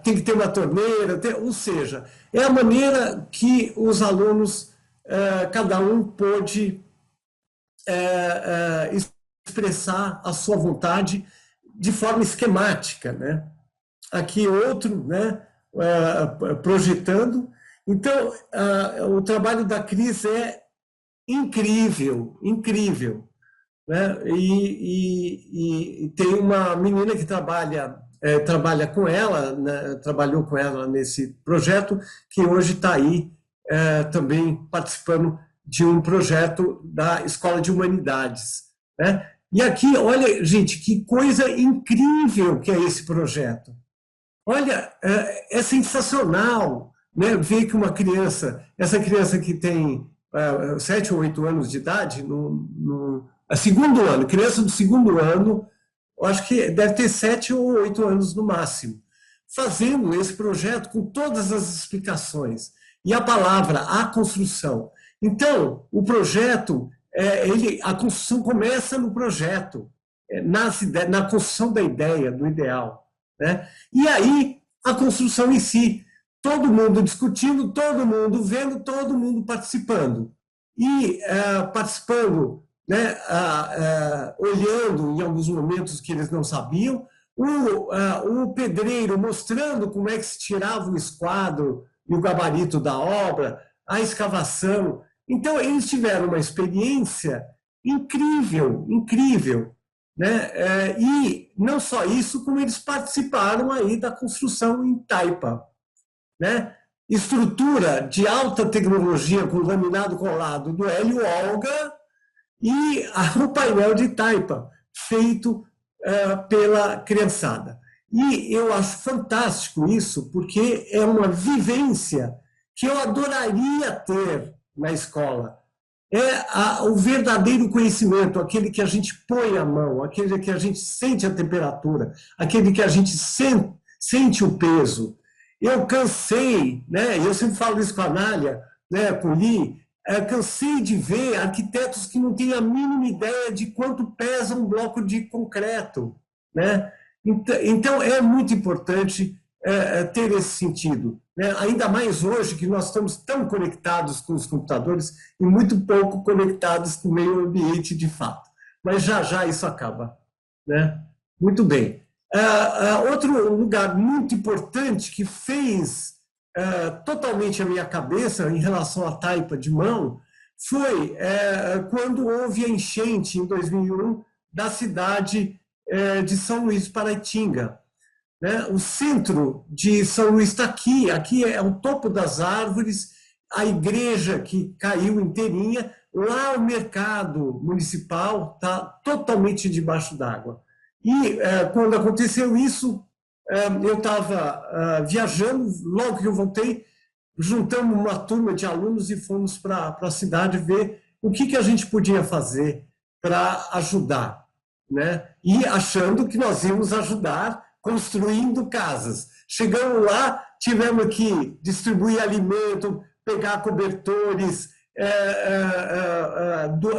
tem que ter uma torneira, ou seja, é a maneira que os alunos, cada um pôde expressar a sua vontade de forma esquemática, né? Aqui outro, né? Projetando. Então, o trabalho da Cris é incrível, incrível, né? E tem uma menina que trabalha com ela, né? Trabalhou com ela nesse projeto, que hoje está aí também participando de um projeto da Escola de Humanidades, né? E aqui, olha, gente, que coisa incrível que é esse projeto. Olha, é sensacional, né, ver que essa criança que tem 7 ou 8 anos de idade, segundo ano, criança do segundo ano, eu acho que deve ter 7 ou 8 anos no máximo, fazendo esse projeto com todas as explicações. E a palavra, a construção. Então, o projeto, a construção começa no projeto, na construção da ideia, do ideal, né? E aí, a construção em si, todo mundo discutindo, todo mundo vendo, todo mundo participando. E participando, né, olhando em alguns momentos que eles não sabiam, o pedreiro mostrando como é que se tirava o esquadro e o gabarito da obra, a escavação. Então, eles tiveram uma experiência incrível, incrível, né? E não só isso, como eles participaram aí da construção em taipa, né? Estrutura de alta tecnologia com laminado colado do Hélio Olga e o painel de taipa feito pela criançada. E eu acho fantástico isso, porque é uma vivência que eu adoraria ter na escola. O verdadeiro conhecimento, aquele que a gente põe a mão, aquele que a gente sente a temperatura, aquele que a gente sente o peso. Eu cansei, né, eu sempre falo isso com a Nália, né, com o Li, cansei de ver arquitetos que não têm a mínima ideia de quanto pesa um bloco de concreto, né? Então, é muito importante ter esse sentido, né? Ainda mais hoje que nós estamos tão conectados com os computadores e muito pouco conectados com o meio ambiente de fato. Mas já isso acaba, né? Muito bem. Outro lugar muito importante que fez totalmente a minha cabeça em relação à taipa de mão foi quando houve a enchente em 2001 da cidade de São Luís de Paraitinga, né? O centro de São Luís está aqui é o topo das árvores, a igreja que caiu inteirinha, lá o mercado municipal está totalmente debaixo d'água. E quando aconteceu isso, eu estava viajando, logo que eu voltei, juntamos uma turma de alunos e fomos para a cidade ver o que a gente podia fazer para ajudar, né? E achando que nós íamos ajudar construindo casas. Chegamos lá, tivemos que distribuir alimento, pegar cobertores,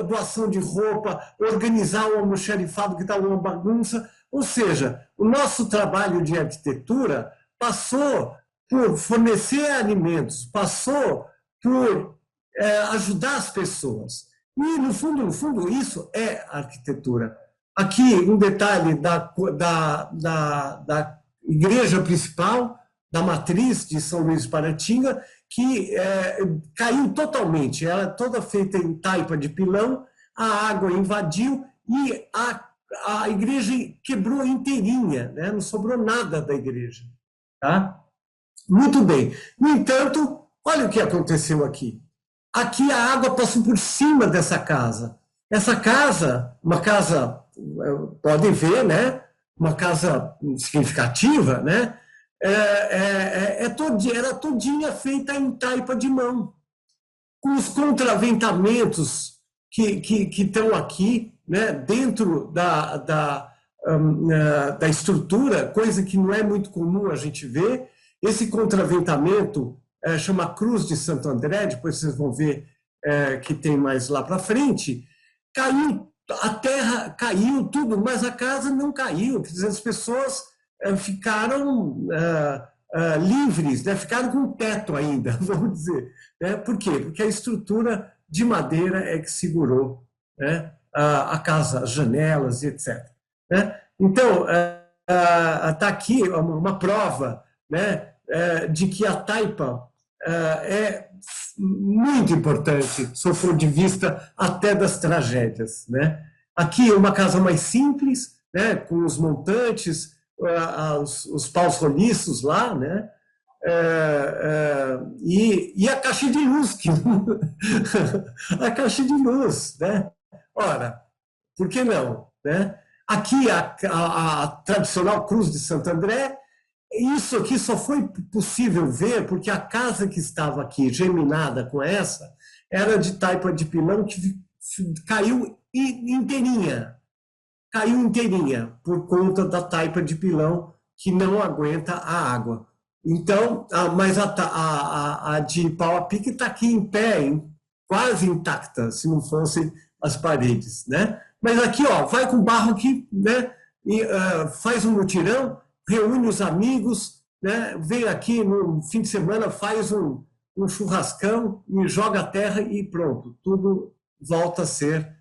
doação de roupa, organizar o almoxarifado que estava uma bagunça. Ou seja, o nosso trabalho de arquitetura passou por fornecer alimentos, passou por ajudar as pessoas. E, no fundo, isso é arquitetura. Aqui, um detalhe da igreja principal, da matriz de São Luís de Paraitinga, que caiu totalmente. Ela toda feita em taipa de pilão, a água invadiu e a igreja quebrou inteirinha, né? Não sobrou nada da igreja. Tá? Muito bem. No entanto, olha o que aconteceu aqui. Aqui a água passou por cima dessa casa. Essa casa, uma casa, podem ver, né? Uma casa significativa, né? Era todinha feita em taipa de mão, com os contraventamentos que estão aqui, né? Dentro da estrutura, coisa que não é muito comum a gente ver. Esse contraventamento chama Cruz de Santo André, depois vocês vão ver que tem mais lá para frente. Caiu, a terra caiu, tudo, mas a casa não caiu. Quer dizer, as pessoas ficaram livres, né? Ficaram com teto ainda, vamos dizer. Né? Por quê? Porque a estrutura de madeira é que segurou, né? A casa, as janelas e etc. Né? Então, está aqui uma prova, né? De que a taipa é muito importante, sob o ponto de vista até das tragédias. Né? Aqui uma casa mais simples, né? Com os montantes, os paus roliços lá, né? E a caixa de luz, a caixa de luz, né? Ora, por que não? Né? Aqui a tradicional Cruz de Santo André. Isso aqui só foi possível ver porque a casa que estava aqui, geminada com essa, era de taipa de pilão que caiu inteirinha. Caiu inteirinha por conta da taipa de pilão que não aguenta a água. Então, mas a de pau a pique está aqui em pé, quase intacta, se não fossem as paredes. Né? Mas aqui, ó, vai com barro aqui, né? E, faz um mutirão, reúne os amigos, né? Vem aqui no fim de semana, faz um churrascão e joga a terra e pronto, tudo volta a ser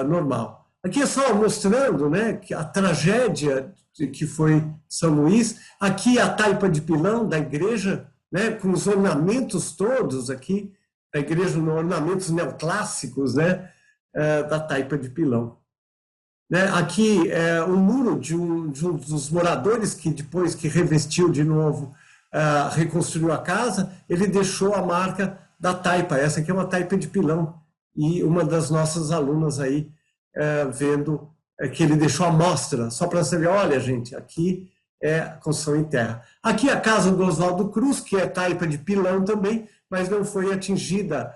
normal. Aqui é só mostrando, né, que a tragédia que foi São Luís. Aqui a taipa de pilão da igreja, né, com os ornamentos todos aqui da igreja, ornamentos neoclássicos, né, da taipa de pilão. Né, aqui é um muro de um dos moradores que depois que revestiu de novo, reconstruiu a casa, ele deixou a marca da taipa. Essa aqui é uma taipa de pilão. E uma das nossas alunas aí vendo que ele deixou a mostra, só para saber, olha, gente, aqui é construção em terra. Aqui a casa do Oswaldo Cruz, que é taipa de pilão também, mas não foi atingida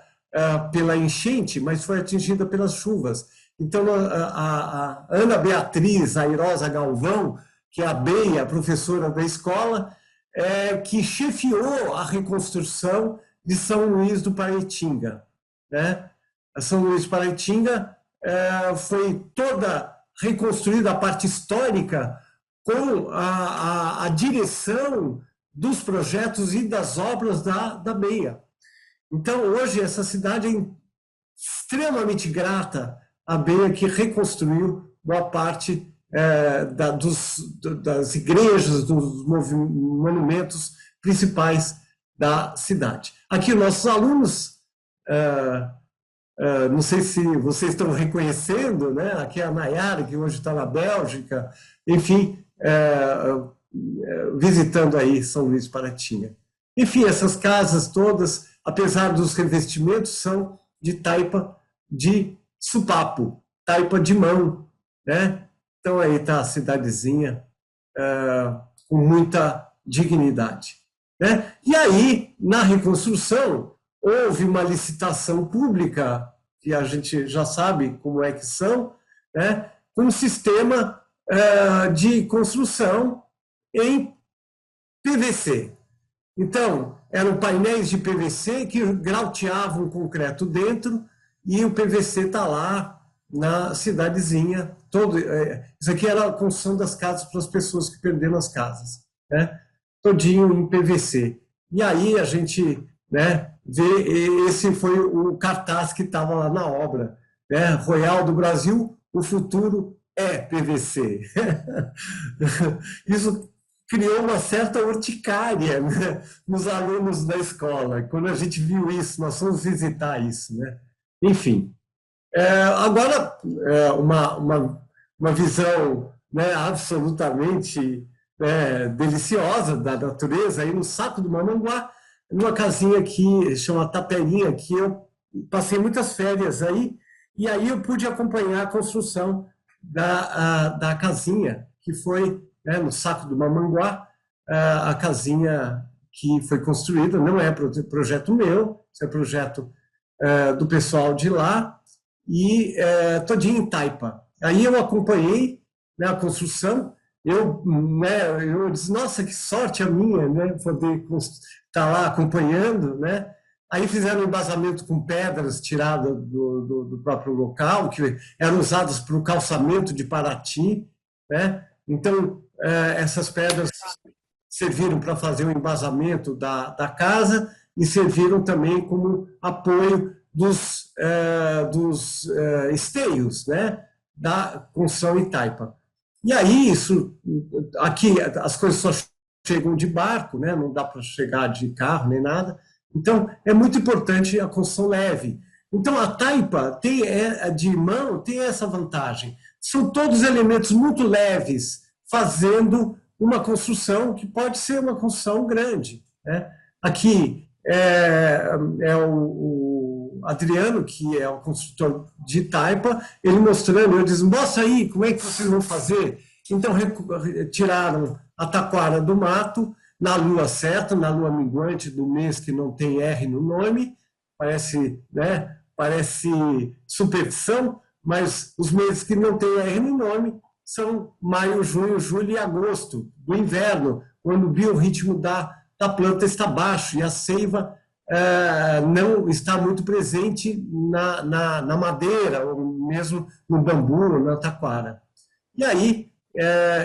pela enchente, mas foi atingida pelas chuvas. Então, a Ana Beatriz Airosa Galvão, que é a Beia, a professora da escola, que chefiou a reconstrução de São Luís do Paraitinga. Né? A São Luís do Paraitinga foi toda reconstruída, a parte histórica, com a direção dos projetos e das obras da Beia. Então, hoje, essa cidade é extremamente grata à Beia, que reconstruiu boa parte das igrejas, dos monumentos principais da cidade. Aqui, nossos alunos, não sei se vocês estão reconhecendo, né? Aqui é a Nayara, que hoje está na Bélgica, enfim, visitando aí São Luís de Paraitinga. Enfim, essas casas todas, apesar dos revestimentos, são de taipa de supapo, taipa de mão, né? Então aí está a cidadezinha com muita dignidade, né? E aí, na reconstrução, houve uma licitação pública, que a gente já sabe como é que são, né? Com um sistema de construção em PVC. Então, eram painéis de PVC que grauteavam o concreto dentro e o PVC está lá na cidadezinha. Isso aqui era a construção das casas para as pessoas que perderam as casas, né? Todinho em PVC. E aí a gente, né, vê, esse foi o cartaz que estava lá na obra, né? Royal do Brasil, o futuro é PVC. Isso criou uma certa urticária, né, nos alunos da escola. Quando a gente viu isso, nós fomos visitar isso, né? Enfim, agora uma visão, né, absolutamente deliciosa da natureza aí no Saco do Mamanguá, numa casinha que chama Taperinha, que eu passei muitas férias aí, e aí eu pude acompanhar a construção da casinha, que foi, né, no Saco do Mamanguá, a casinha que foi construída, não é projeto meu, isso é projeto do pessoal de lá, e todinho em taipa. Aí eu acompanhei, né, a construção, eu disse, nossa, que sorte a minha, né, poder estar lá acompanhando, né? Aí fizeram um embasamento com pedras tiradas do próprio local, que eram usadas para o calçamento de Paraty, né? Então, essas pedras serviram para fazer o embasamento da casa e serviram também como apoio dos esteios, né, da construção em taipa. E aí, aqui as coisas só chegam de barco, né, não dá para chegar de carro nem nada, então é muito importante a construção leve. Então a taipa de mão tem essa vantagem, são todos elementos muito leves, fazendo uma construção que pode ser uma construção grande, né? Aqui o Adriano, que é o construtor de taipa, ele mostrando, eu disse, mostra aí, como é que vocês vão fazer? Então, tiraram a taquara do mato, na lua certa, na lua minguante do mês que não tem R no nome, parece, né, parece superstição, mas os meses que não tem R no nome são maio, junho, julho e agosto, do inverno, quando o biorritmo da planta está baixo e a seiva não está muito presente na madeira, ou mesmo no bambu, na taquara. E aí,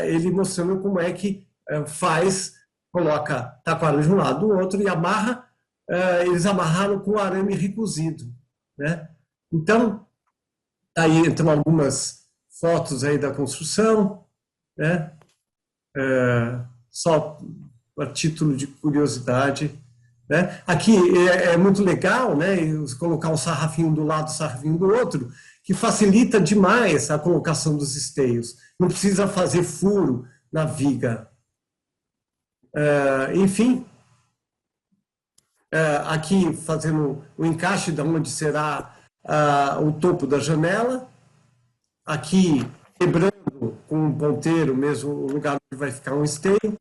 ele mostrando como é que coloca taquara de um lado do outro e amarra, eles amarraram com arame recozido, né? Então, aí entram algumas fotos aí da construção, né? Só a título de curiosidade, né? Aqui é muito legal, né, colocar um sarrafinho do lado, sarrafinho do outro, que facilita demais a colocação dos esteios. Não precisa fazer furo na viga. Enfim, aqui fazendo o encaixe de onde será o topo da janela. Aqui quebrando com um ponteiro mesmo o lugar onde vai ficar um esteio.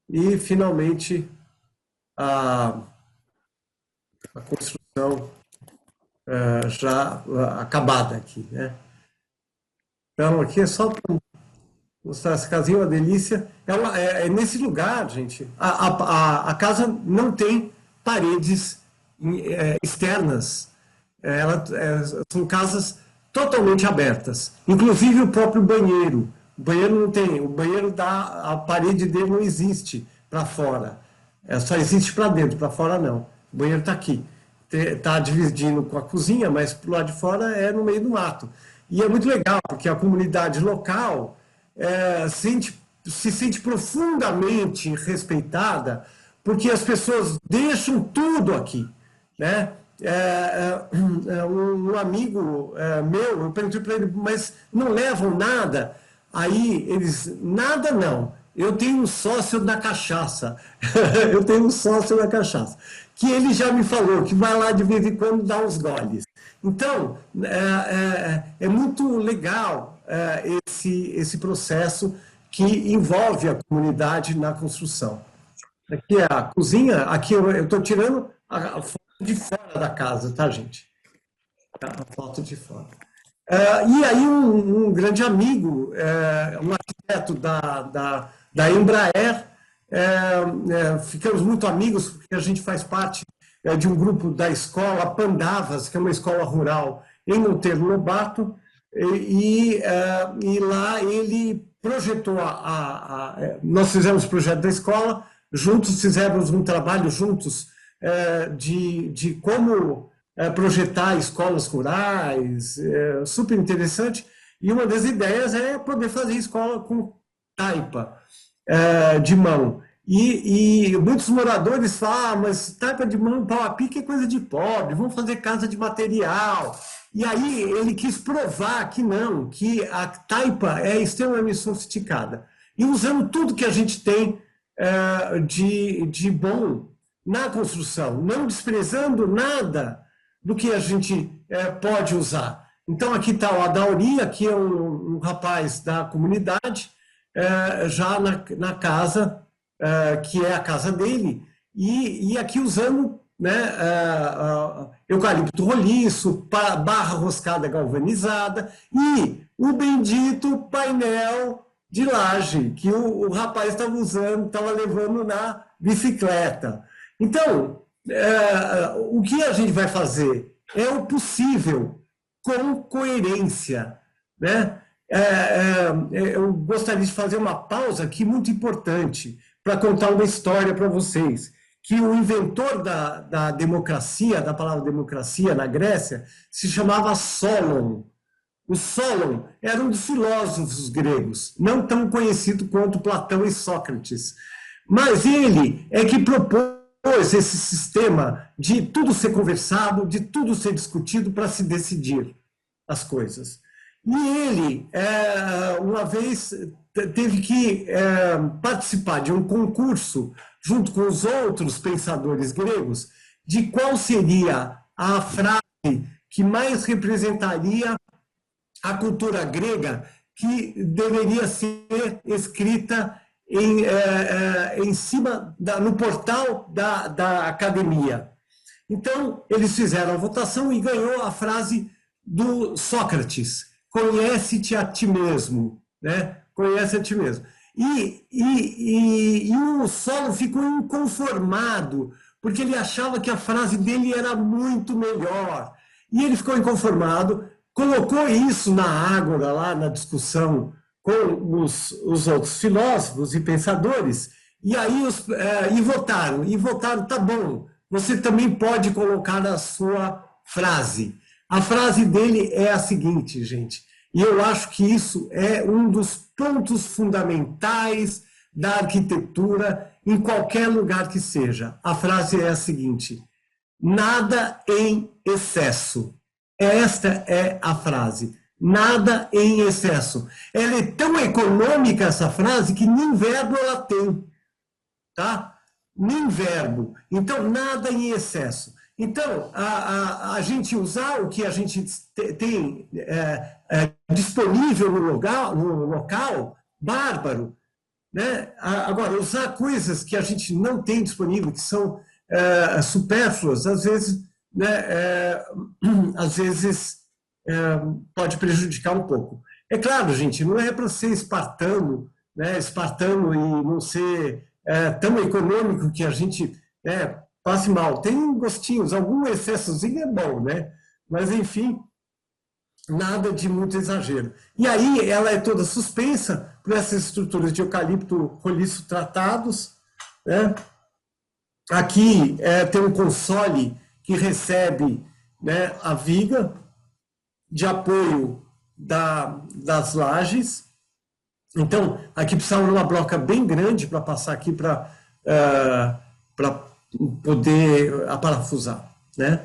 E, finalmente, a construção já acabada aqui, né? Então, aqui é só para mostrar essa casinha, uma delícia. É nesse lugar, gente, a casa não tem paredes externas. São casas totalmente abertas. Inclusive o próprio banheiro. O banheiro não tem, a parede dele não existe para fora, só existe para dentro, para fora não. O banheiro está aqui, está dividindo com a cozinha, mas para o lado de fora é no meio do mato. E é muito legal, porque a comunidade local se sente profundamente respeitada, porque as pessoas deixam tudo aqui, né? Um amigo meu, eu perguntei para ele, mas não levam nada? Aí eles, nada não, eu tenho um sócio da cachaça, eu tenho um sócio da cachaça, que ele já me falou que vai lá de vez em quando dar uns goles. Então, é muito legal esse processo que envolve a comunidade na construção. Aqui é a cozinha, aqui eu estou tirando a foto de fora da casa, tá, gente? A foto de fora. E aí um grande amigo, um arquiteto da Embraer, ficamos muito amigos, porque a gente faz parte de um grupo da escola Pandavas, que é uma escola rural em Monteiro Lobato, e lá ele projetou, nós fizemos o projeto da escola, juntos fizemos um trabalho juntos de como projetar escolas rurais, super interessante, e uma das ideias é poder fazer escola com taipa de mão. E muitos moradores falam, mas taipa de mão, pau a pique é coisa de pobre, vamos fazer casa de material. E aí ele quis provar que não, que a taipa é extremamente sofisticada. E usando tudo que a gente tem de bom na construção, não desprezando nada do que a gente pode usar. Então aqui está o Adauri, aqui é um rapaz da comunidade, já na casa, que é a casa dele, e aqui usando, né, eucalipto roliço, barra roscada galvanizada e o bendito painel de laje que o rapaz estava usando, estava levando na bicicleta. Então, o que a gente vai fazer é o possível com coerência, né? Eu gostaria de fazer uma pausa aqui muito importante para contar uma história para vocês, que o inventor da democracia, da palavra democracia na Grécia, se chamava Solon. O Solon era um dos filósofos gregos, não tão conhecido quanto Platão e Sócrates, mas ele é que propôs esse sistema de tudo ser conversado, de tudo ser discutido para se decidir as coisas. E ele, uma vez, teve que participar de um concurso, junto com os outros pensadores gregos, de qual seria a frase que mais representaria a cultura grega, que deveria ser escrita em cima, no portal da academia. Então, eles fizeram a votação e ganhou a frase do Sócrates: conhece-te a ti mesmo, né? Conhece a ti mesmo. E o Solon ficou inconformado, porque ele achava que a frase dele era muito melhor. E ele ficou inconformado, colocou isso na ágora, lá na discussão com os outros filósofos e pensadores, e aí votaram, tá bom, você também pode colocar a sua frase. A frase dele é a seguinte, gente, e eu acho que isso é um dos pontos fundamentais da arquitetura em qualquer lugar que seja. A frase é a seguinte: nada em excesso. Esta é a frase. Nada em excesso. Ela é tão econômica, essa frase, que nem verbo ela tem. Tá? Nem verbo. Então, nada em excesso. Então, a gente usar o que a gente tem disponível no local, bárbaro, né? Agora, usar coisas que a gente não tem disponível, que são supérfluas, às vezes, né, pode prejudicar um pouco. É claro, gente, não é para ser espartano, né, espartano e não ser tão econômico que a gente passe mal. Tem gostinhos, algum excessozinho é bom, né? Mas, enfim, nada de muito exagero. E aí ela é toda suspensa por essas estruturas de eucalipto roliço tratados, né? Aqui tem um console que recebe, né, a viga de apoio das lajes. Então, aqui precisava de uma bloca bem grande para passar aqui para poder aparafusar, né?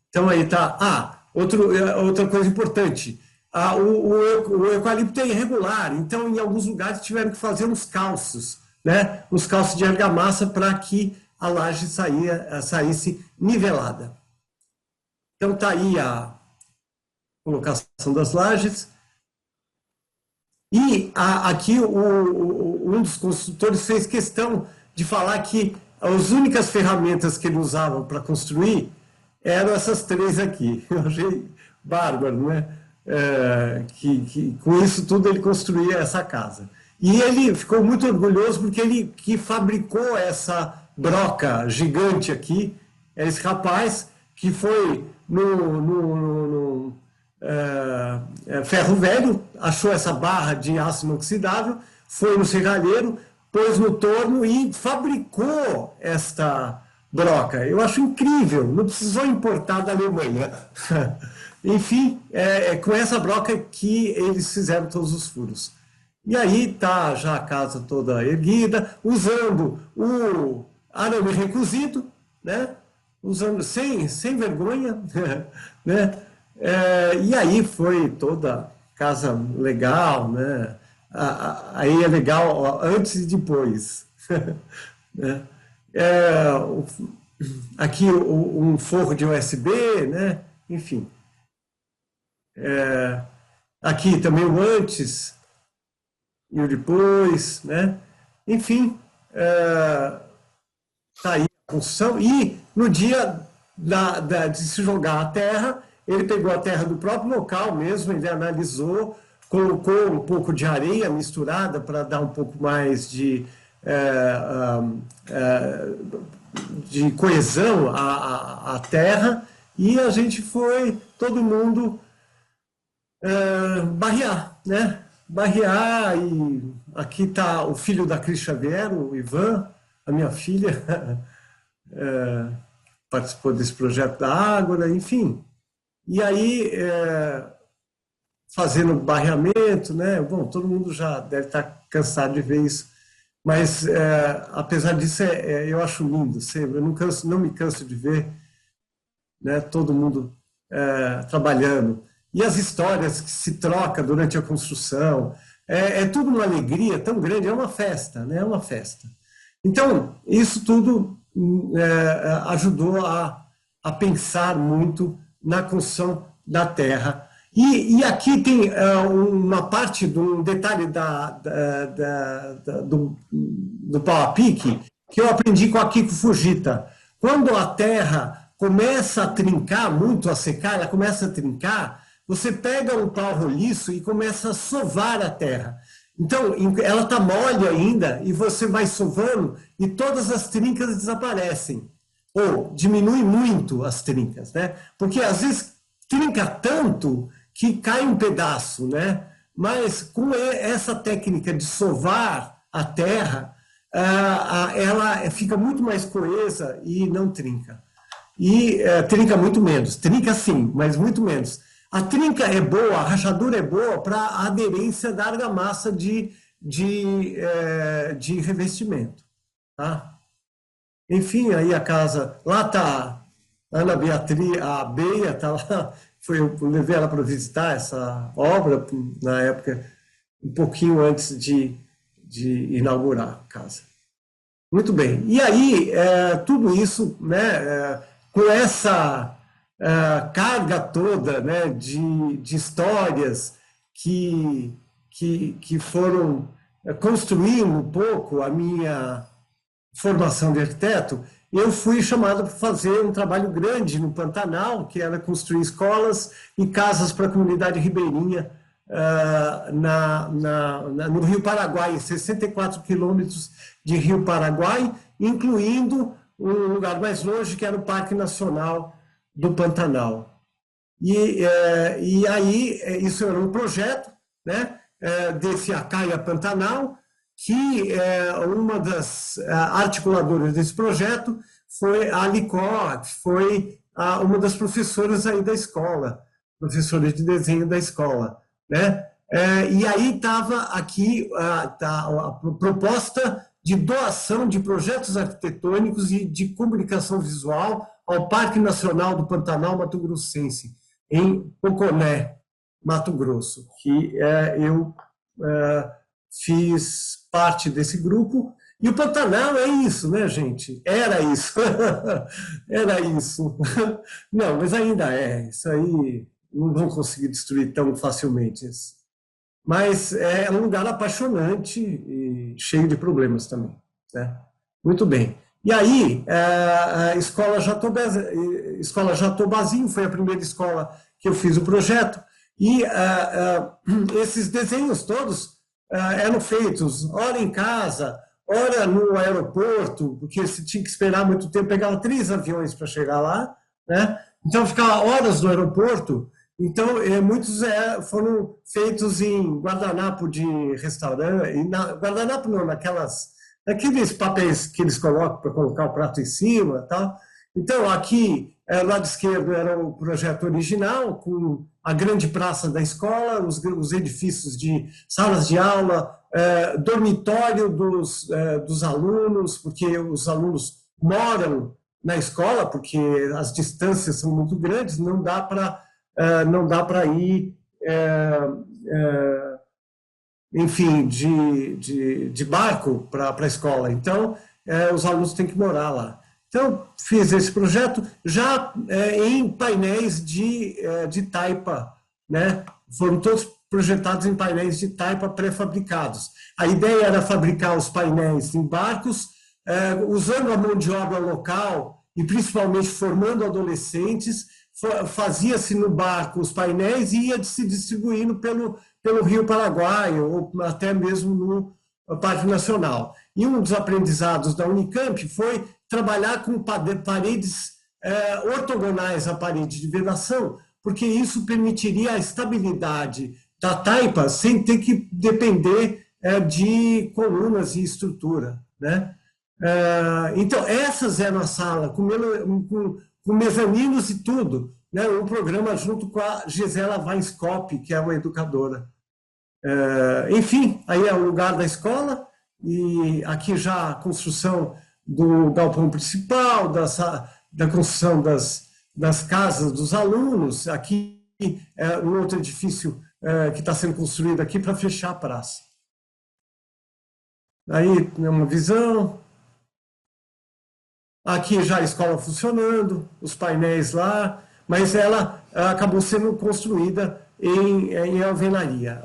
Então, aí está... outra coisa importante, o eucalipto é irregular, então, em alguns lugares tiveram que fazer uns calços, né? Uns calços de argamassa para que a laje saísse nivelada. Então, está aí a colocação das lajes. E aqui um dos construtores fez questão de falar que as únicas ferramentas que ele usava para construir eram essas três aqui. Eu achei bárbaro, né? Que com isso tudo ele construía essa casa. E ele ficou muito orgulhoso porque ele que fabricou essa broca gigante aqui, é esse rapaz que foi no ferro velho, achou essa barra de aço inoxidável, foi no serralheiro, pôs no torno e fabricou esta broca. Eu acho incrível, não precisou importar da Alemanha. Enfim, é com essa broca que eles fizeram todos os furos. E aí está já a casa toda erguida, usando o arame recozido, né? Usando sem vergonha, né? E aí foi toda casa legal, né? Aí é legal antes e depois. Né? Aqui um forro de USB, né? Enfim. Aqui também o antes e o depois, né? Enfim, tá aí a construção. E no dia de se jogar a terra, ele pegou a terra do próprio local mesmo, ele analisou, colocou um pouco de areia misturada para dar um pouco mais de coesão à terra, e a gente foi, todo mundo, barrear, né? Barrear, e aqui está o filho da Cris Xavier, o Ivan, a minha filha, participou desse projeto da Ágora, enfim. E aí, fazendo barreamento, né? Bom, todo mundo já deve estar cansado de ver isso, mas apesar disso, eu acho lindo, eu não me canso de ver, né? Todo mundo trabalhando. E as histórias que se trocam durante a construção, tudo uma alegria tão grande, é uma festa, né? É uma festa. Então, isso tudo ajudou a pensar muito na construção da terra. E aqui tem uma parte, um detalhe do pau a pique, que eu aprendi com a Kiko Fujita. Quando a terra começa a trincar, muito a secar, ela começa a trincar, você pega um pau roliço e começa a sovar a terra. Então, ela está mole ainda, e você vai sovando, e todas as trincas desaparecem. Ou diminui muito as trincas, né? Porque às vezes trinca tanto que cai um pedaço, né? Mas com essa técnica de sovar a terra, ela fica muito mais coesa e não trinca. E trinca muito menos. Trinca sim, mas muito menos. A trinca é boa, a rachadura é boa para a aderência da argamassa de revestimento. Tá? Enfim, aí a casa... Lá está a Ana Beatriz, a Beia, está lá. Eu levei ela para visitar essa obra, na época, um pouquinho antes de inaugurar a casa. Muito bem. E aí, tudo isso, né, com essa carga toda, né, de histórias que foram construindo um pouco a minha formação de arquiteto, eu fui chamado para fazer um trabalho grande no Pantanal, que era construir escolas e casas para a comunidade ribeirinha no Rio Paraguai, 64 quilômetros de Rio Paraguai, incluindo um lugar mais longe, que era o Parque Nacional do Pantanal. E aí, isso era um projeto, né, desse Acaia Pantanal, que uma das articuladoras desse projeto foi a Licó, que foi uma das professoras aí da escola, professora de desenho da escola, né? E aí estava aqui a proposta de doação de projetos arquitetônicos e de comunicação visual ao Parque Nacional do Pantanal Mato Grossense, em Poconé, Mato Grosso, que eu fiz parte desse grupo. E o Pantanal é isso, né, gente? Era isso. Era isso. Não, mas ainda é. Isso aí não vão conseguir destruir tão facilmente. Mas é um lugar apaixonante e cheio de problemas também, né? Muito bem. E aí, a Escola Jatobazinho foi a primeira escola que eu fiz o projeto. E esses desenhos todos eram feitos, ora em casa, ora no aeroporto, porque você tinha que esperar muito tempo, pegava 3 aviões para chegar lá, né? Então ficava horas no aeroporto. Então, muitos foram feitos em guardanapo de restaurante, guardanapo não, naqueles papéis que eles colocam para colocar o prato em cima, tal. Então, aqui, lado esquerdo era o projeto original, com a grande praça da escola, os edifícios de salas de aula, dormitório dos alunos, porque os alunos moram na escola, porque as distâncias são muito grandes, não dá para ir, enfim, de barco para a escola. Então, os alunos têm que morar lá. Então, fiz esse projeto já em painéis de taipa, né? Foram todos projetados em painéis de taipa pré-fabricados. A ideia era fabricar os painéis em barcos, usando a mão de obra local e principalmente formando adolescentes. Fazia-se no barco os painéis e ia se distribuindo pelo Rio Paraguai ou até mesmo no Parque Nacional. E um dos aprendizados da Unicamp foi trabalhar com paredes ortogonais à parede de vedação, porque isso permitiria a estabilidade da taipa sem ter que depender de colunas e estrutura, né? Então, essas eram a sala, com mezaninos e tudo, né? Um programa junto com a Gisela Weinskopf, que é uma educadora. Enfim, aí é o lugar da escola, e aqui já a construção do galpão principal, da construção das casas dos alunos. Aqui um outro edifício que está sendo construído aqui para fechar a praça. Aí uma visão. Aqui já a escola funcionando, os painéis lá, mas ela acabou sendo construída em alvenaria.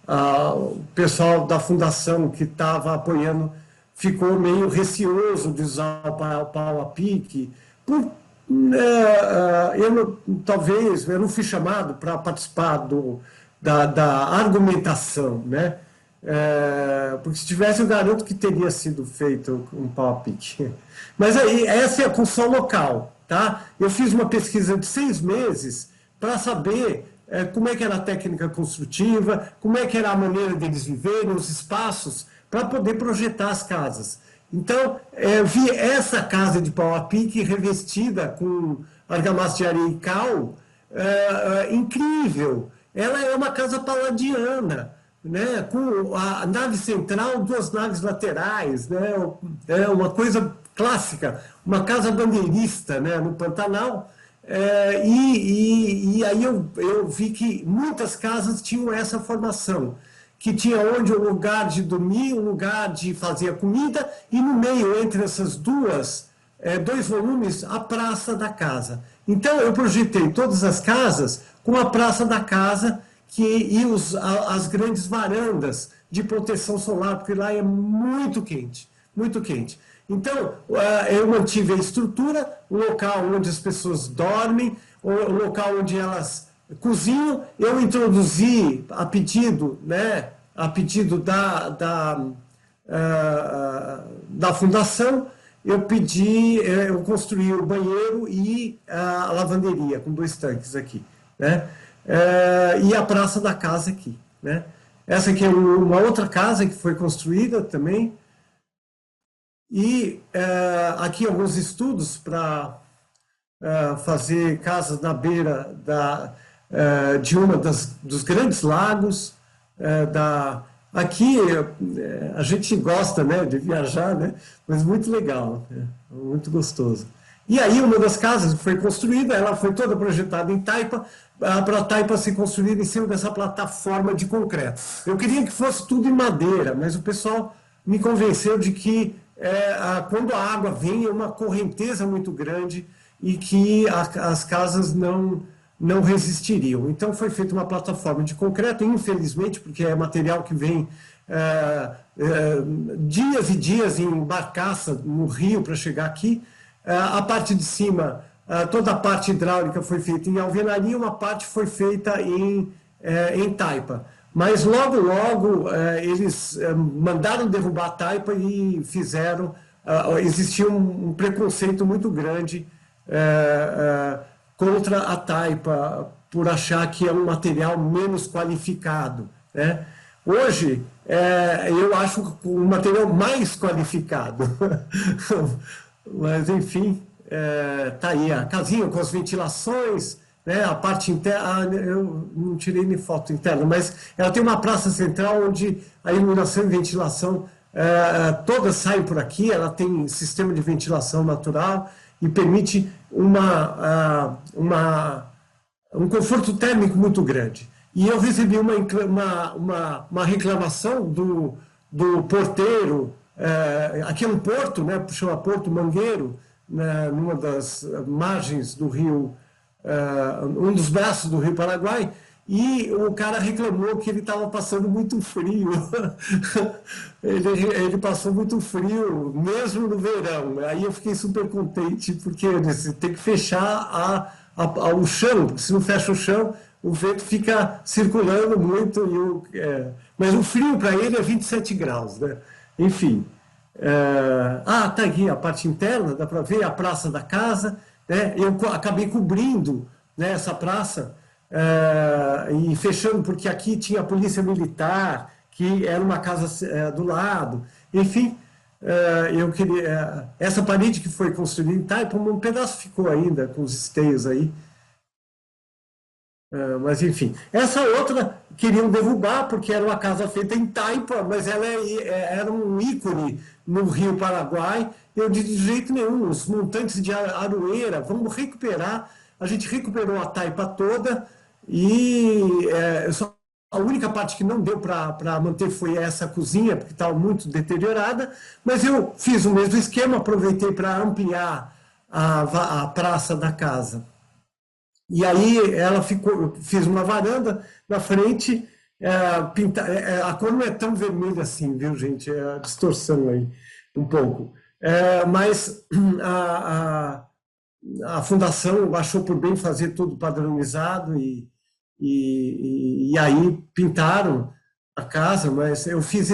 O pessoal da fundação que estava apoiando ficou meio receoso de usar o pau a pique. Talvez eu não fui chamado para participar da argumentação, né? Porque se tivesse, eu garanto que teria sido feito um pau a pique. Mas aí, essa é a construção local, tá? Eu fiz uma pesquisa de 6 meses para saber como é que era a técnica construtiva, como é que era a maneira deles viverem, os espaços, para poder projetar as casas. Então, vi essa casa de pau a pique revestida com argamassa de areia e cal, incrível. Ela é uma casa palladiana, né? Com a nave central, 2 naves laterais, né? É uma coisa clássica, uma casa bandeirista, né? No Pantanal. E aí eu vi que muitas casas tinham essa formação, que tinha onde um lugar de dormir, um lugar de fazer a comida, e no meio, entre essas 2 volumes, a praça da casa. Então, eu projetei todas as casas com a praça da casa e as grandes varandas de proteção solar, porque lá é muito quente, muito quente. Então, eu mantive a estrutura, o local onde as pessoas dormem, o local onde elas cozinham. Eu introduzi a pedido, né, da fundação, eu construí o banheiro e a lavanderia, com 2 tanques aqui, né? E a praça da casa aqui, né? Essa aqui é uma outra casa que foi construída também. E aqui alguns estudos para fazer casas na beira de dos grandes lagos. Aqui a gente gosta, né, de viajar, né, mas muito legal, né, muito gostoso. E aí uma das casas que foi construída, ela foi toda projetada em taipa, para a taipa ser construída em cima dessa plataforma de concreto. Eu queria que fosse tudo em madeira, mas o pessoal me convenceu de que quando a água vem é uma correnteza muito grande e que as casas não resistiriam. Então foi feita uma plataforma de concreto, infelizmente, porque é material que vem dias e dias em barcaça no rio para chegar aqui. A parte de cima, toda a parte hidráulica foi feita em alvenaria, uma parte foi feita em taipa. mas logo, logo, eles mandaram derrubar a taipa e fizeram... existia um preconceito muito grande contra a taipa, por achar que é um material menos qualificado, né? Hoje, eu acho um material mais qualificado. Mas, enfim, tá aí a casinha com as ventilações, né? A parte interna, eu não tirei nem foto interna, mas ela tem uma praça central onde a iluminação e ventilação todas saem por aqui, ela tem sistema de ventilação natural e permite um conforto térmico muito grande. E eu recebi uma reclamação do porteiro, aqui é um porto, né, chama Porto Mangueiro, né, numa das margens do rio, um dos braços do Rio Paraguai, e o cara reclamou que ele estava passando muito frio. Ele passou muito frio, mesmo no verão. Aí eu fiquei super contente, porque eu disse, tem que fechar o chão, porque se não fecha o chão, o vento fica circulando muito. Mas o frio para ele é 27 graus, né? Enfim. Tá aqui a parte interna, dá para ver a praça da casa, né? Eu acabei cobrindo, né, essa praça, e fechando, porque aqui tinha a polícia militar, que era uma casa do lado. Enfim, eu queria... essa parede que foi construída em taipa, um pedaço ficou ainda, com os esteios aí. Mas, enfim. Essa outra queriam derrubar, porque era uma casa feita em taipa, mas ela era um ícone no Rio Paraguai. Eu disse, de jeito nenhum, os montantes de Aroeira, vamos recuperar. A gente recuperou a taipa toda, e a única parte que não deu para manter foi essa cozinha, porque estava muito deteriorada, mas eu fiz o mesmo esquema, aproveitei para ampliar a praça da casa. E aí fiz uma varanda na frente, a cor não é tão vermelha assim, viu, gente? É a distorção aí, um pouco. Mas a fundação achou por bem fazer tudo padronizado e aí pintaram a casa, mas eu fiz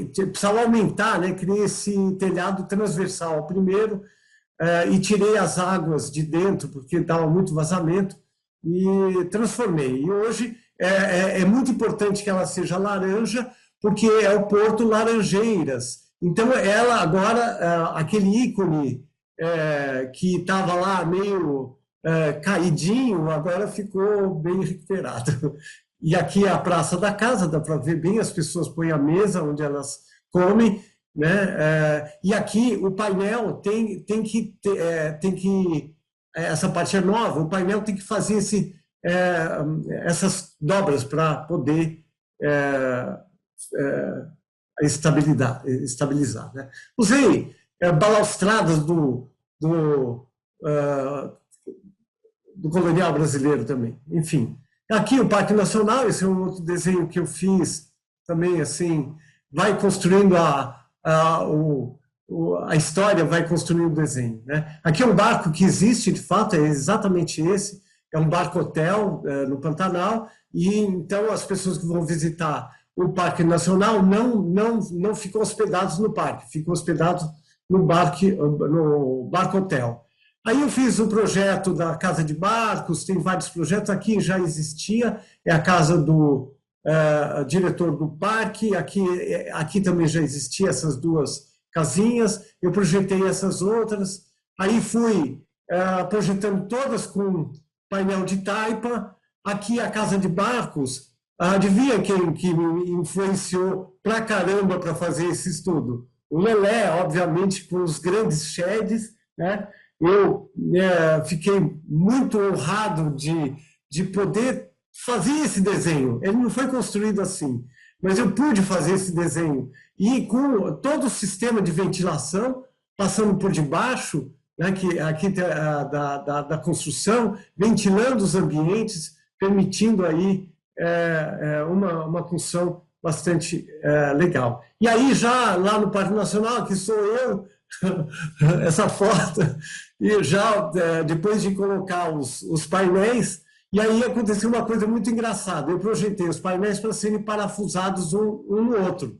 precisava aumentar, né? Criei esse telhado transversal primeiro, e tirei as águas de dentro, porque dava muito vazamento, e transformei. E hoje é muito importante que ela seja laranja, porque é o Porto Laranjeiras. Então, ela agora, aquele ícone que estava lá meio caidinho, agora ficou bem recuperado. E aqui é a praça da casa, dá para ver bem, as pessoas põem a mesa onde elas comem, né? E aqui o painel tem que essa parte é nova, o painel tem que fazer essas dobras para poder estabilizar, né? Usei balaustradas do colonial brasileiro também, enfim. Aqui o Parque Nacional, esse é um outro desenho que eu fiz também, assim, vai construindo a história, vai construindo o desenho, né? Aqui é um barco que existe, de fato, é exatamente esse, é um barco-hotel no Pantanal, e então as pessoas que vão visitar o Parque Nacional não ficam hospedados no parque, ficam hospedados no barco-hotel. Aí eu fiz um projeto da Casa de Barcos, tem vários projetos, aqui já existia, é a casa do diretor do parque, aqui também já existia essas duas casinhas, eu projetei essas outras, aí fui projetando todas com painel de taipa, aqui a Casa de Barcos, adivinha quem que me influenciou pra caramba para fazer esse estudo? O Lelé, obviamente, com os grandes sheds, né? Eu fiquei muito honrado de poder fazer esse desenho. Ele não foi construído assim, mas eu pude fazer esse desenho. E com todo o sistema de ventilação, passando por debaixo, né, aqui da construção, ventilando os ambientes, permitindo aí uma função bastante legal. E aí já lá no Parque Nacional, que sou eu, essa foto, e já depois de colocar os painéis, E aí aconteceu uma coisa muito engraçada. Eu projetei os painéis para serem parafusados um no outro.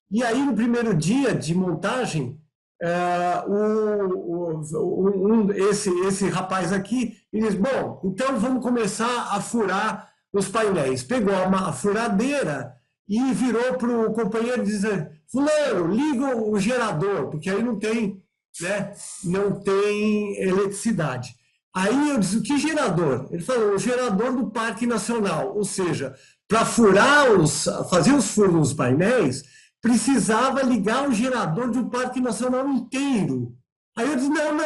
E aí, no primeiro dia de montagem, esse rapaz aqui, ele disse, bom, então vamos começar a furar os painéis. Pegou a furadeira e virou para o companheiro e disse, fulano, liga o gerador, porque aí não tem, né, não tem eletricidade. Aí eu disse, que gerador? Ele falou, o gerador do Parque Nacional, ou seja, para fazer os furos nos painéis, precisava ligar o gerador de um Parque Nacional inteiro. Aí eu disse, não,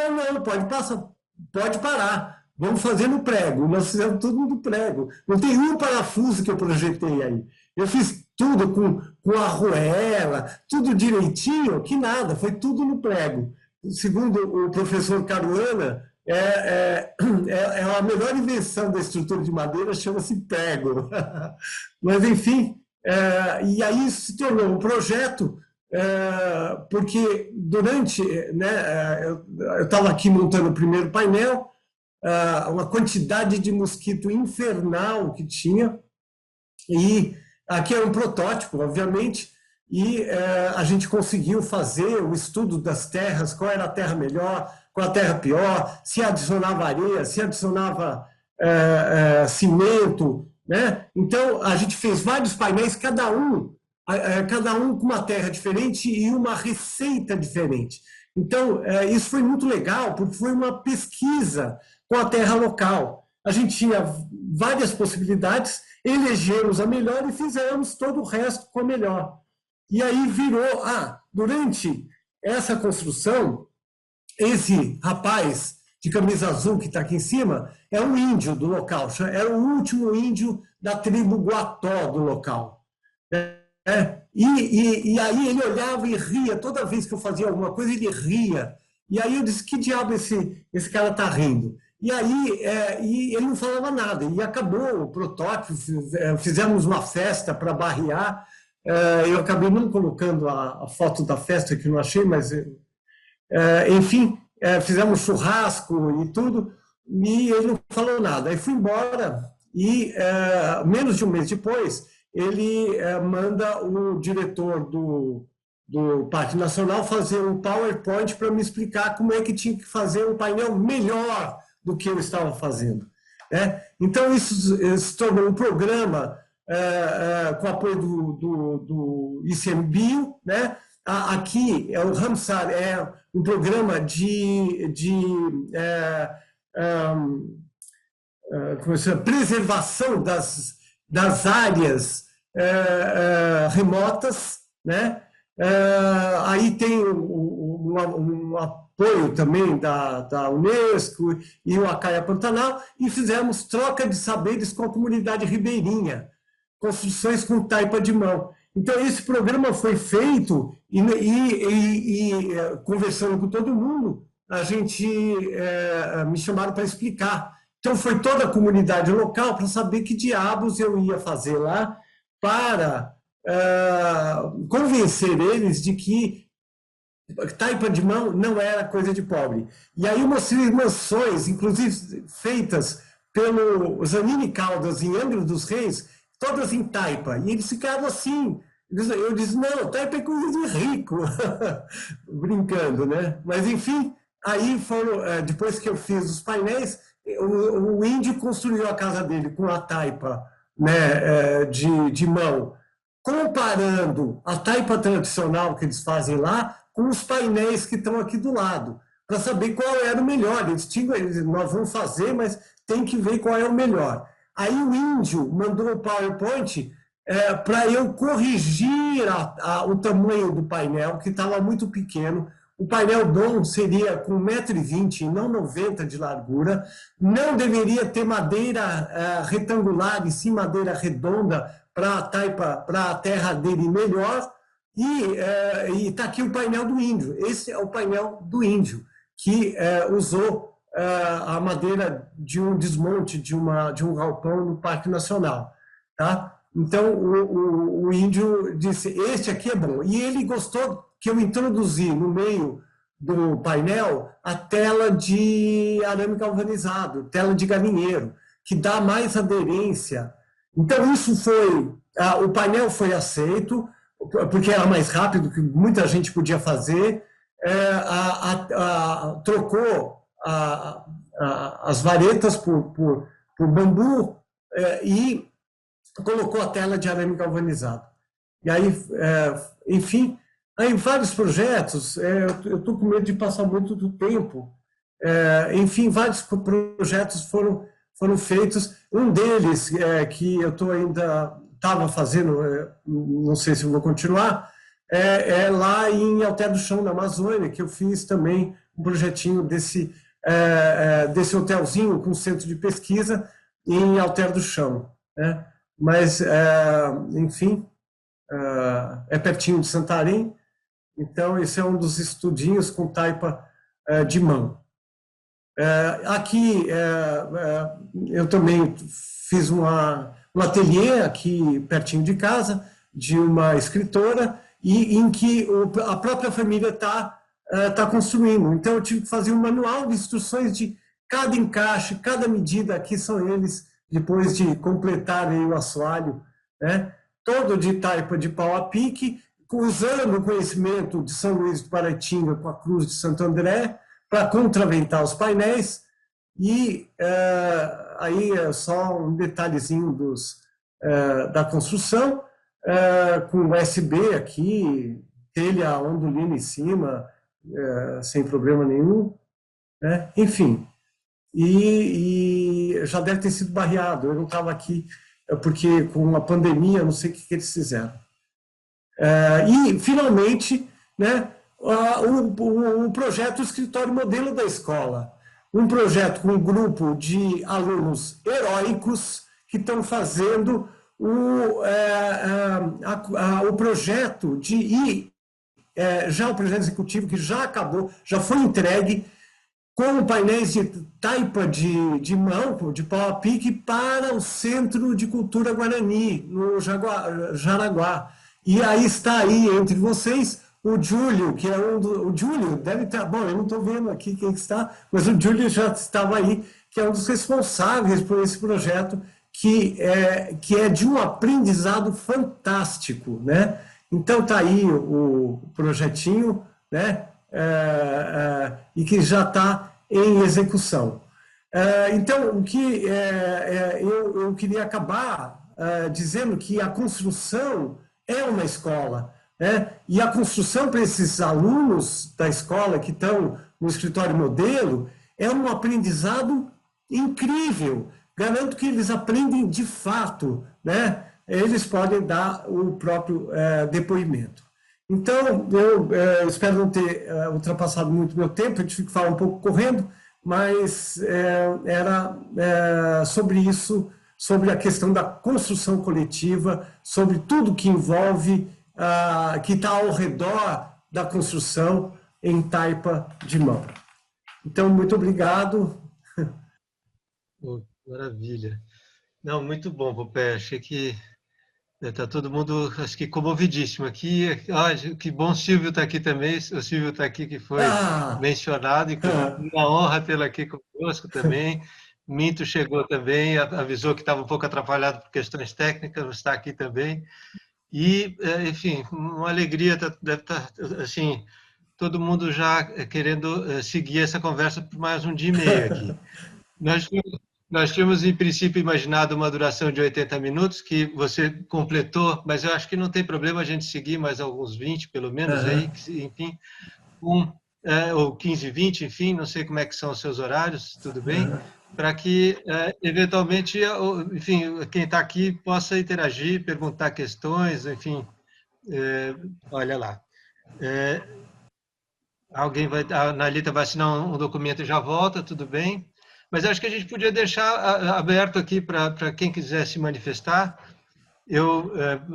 pode parar, vamos fazer no prego. Nós fizemos tudo no prego. Não tem um parafuso que eu projetei aí. Eu fiz tudo com arruela, tudo direitinho, que nada, foi tudo no prego. Segundo o professor Caruana, a melhor invenção da estrutura de madeira chama-se prego. Mas, enfim, e aí isso se tornou um projeto, porque durante, né, eu estava aqui montando o primeiro painel, uma quantidade de mosquito infernal que tinha, e aqui é um protótipo, obviamente, e a gente conseguiu fazer o estudo das terras, qual era a terra melhor, qual a terra pior, se adicionava areia, se adicionava cimento, né? Então, a gente fez vários painéis, cada um com uma terra diferente e uma receita diferente. Então, isso foi muito legal, porque foi uma pesquisa com a terra local. A gente tinha várias possibilidades, elegemos a melhor e fizemos todo o resto com a melhor. E aí virou, durante essa construção, esse rapaz de camisa azul que está aqui em cima é um índio do local, era o último índio da tribo Guató do local. E aí ele olhava e ria, toda vez que eu fazia alguma coisa ele ria. E aí eu disse, que diabo esse cara está rindo? E aí e ele não falava nada, e acabou o protótipo, fizemos uma festa para barrear, eu acabei não colocando a foto da festa que não achei, mas enfim, fizemos churrasco e tudo, e ele não falou nada. Aí fui embora e menos de um mês depois, ele manda o diretor do Parque Nacional fazer um PowerPoint para me explicar como é que tinha que fazer um painel melhor do que eu estava fazendo. Então, isso se tornou um programa com apoio do ICMBio, né? Aqui, o Ramsar é um programa de preservação das áreas remotas, né? Aí tem um apoio também da Unesco e o Acaia Pantanal, e fizemos troca de saberes com a comunidade ribeirinha, construções com taipa de mão. Então, esse programa foi feito e conversando com todo mundo, a gente me chamaram para explicar. Então, foi toda a comunidade local para saber que diabos eu ia fazer lá para convencer eles de que taipa de mão não era coisa de pobre. E aí mostrei mansões, inclusive feitas pelo Zanini Caldas em Angra dos Reis, todas em taipa. E eles ficavam assim. Eu disse, não, taipa é coisa de rico. Brincando, né? Mas, enfim, aí foram, depois que eu fiz os painéis, o índio construiu a casa dele com a taipa, né, de mão, comparando a taipa tradicional que eles fazem lá com os painéis que estão aqui do lado, para saber qual era o melhor. Nós vamos fazer, mas tem que ver qual é o melhor. Aí o índio mandou o PowerPoint para eu corrigir o tamanho do painel, que estava muito pequeno. O painel bom seria com 1,20 m e não 90 de largura. Não deveria ter madeira retangular, e sim madeira redonda para a terra dele melhor. E está aqui o painel do índio. Esse é o painel do índio, que usou a madeira de um desmonte de um galpão no Parque Nacional. Tá? Então, o índio disse, este aqui é bom. E ele gostou que eu introduzi no meio do painel a tela de arame galvanizado, tela de galinheiro. que dá mais aderência. Então, isso foi, o painel foi aceito, porque era mais rápido, que muita gente podia fazer, trocou as varetas por bambu e colocou a tela de arame galvanizado. E aí, enfim, aí vários projetos, eu estou com medo de passar muito do tempo, enfim, vários projetos foram feitos. Um deles, que eu estava fazendo, não sei se eu vou continuar, lá em Alter do Chão, na Amazônia, que eu fiz também um projetinho desse hotelzinho com centro de pesquisa em Alter do Chão, né? Mas, enfim, é pertinho de Santarém, então esse é um dos estudinhos com taipa de mão. Aqui, eu também fiz um ateliê aqui pertinho de casa, de uma escritora, e em que a própria família está construindo. Então, eu tive que fazer um manual de instruções de cada encaixe, cada medida. Aqui são eles, depois de completarem o assoalho, né? Todo de taipa de pau a pique, usando o conhecimento de São Luís de Paraitinga com a Cruz de Santo André, para contraventar os painéis. E aí é só um detalhezinho da construção, com USB aqui, telha ondulina em cima, sem problema nenhum, né? Enfim, e já deve ter sido barreado. Eu não estava aqui porque com a pandemia, não sei o que eles fizeram. E, finalmente, né, o projeto o Escritório Modelo da Escola, um projeto com um grupo de alunos heróicos que estão fazendo o projeto já o projeto executivo que já acabou, já foi entregue, com painéis de taipa de mão, de pau a pique, para o Centro de Cultura Guarani, no Jaraguá. E aí está aí entre vocês o Júlio, que é o Júlio deve estar, bom, eu não estou vendo aqui quem está, mas o Júlio já estava aí, que é um dos responsáveis por esse projeto, que é de um aprendizado fantástico, né? Então está aí o projetinho, né? E que já está em execução. Então, o que eu queria acabar dizendo que a construção é uma escola, né? E a construção para esses alunos da escola que estão no escritório modelo é um aprendizado incrível. Garanto que eles aprendem de fato, né? Eles podem dar o próprio depoimento. Então, eu espero não ter ultrapassado muito meu tempo, eu tive que falar um pouco correndo, mas era sobre isso, sobre a questão da construção coletiva, sobre tudo que envolve, que está ao redor da construção em taipa de mão. Então, muito obrigado. Oh, maravilha. Não, muito bom, Popé. Achei que está todo mundo, acho que comovidíssimo aqui. Que bom, Silvio está aqui também. O Silvio está aqui, que foi mencionado, e uma honra tê-lo aqui conosco também. Minto chegou também, avisou que estava um pouco atrapalhado por questões técnicas, mas está aqui também. E, enfim, uma alegria, deve estar, assim, todo mundo já querendo seguir essa conversa por mais um dia e meio aqui. Nós tínhamos, em princípio, imaginado uma duração de 80 minutos, que você completou, mas eu acho que não tem problema a gente seguir mais alguns 20, pelo menos, aí, enfim, ou 15, 20, enfim, não sei como é que são os seus horários, tudo bem? Para que, eventualmente, enfim, quem está aqui possa interagir, perguntar questões, enfim, olha lá. A Analita vai assinar um documento e já volta, tudo bem? Mas acho que a gente podia deixar aberto aqui para quem quiser se manifestar.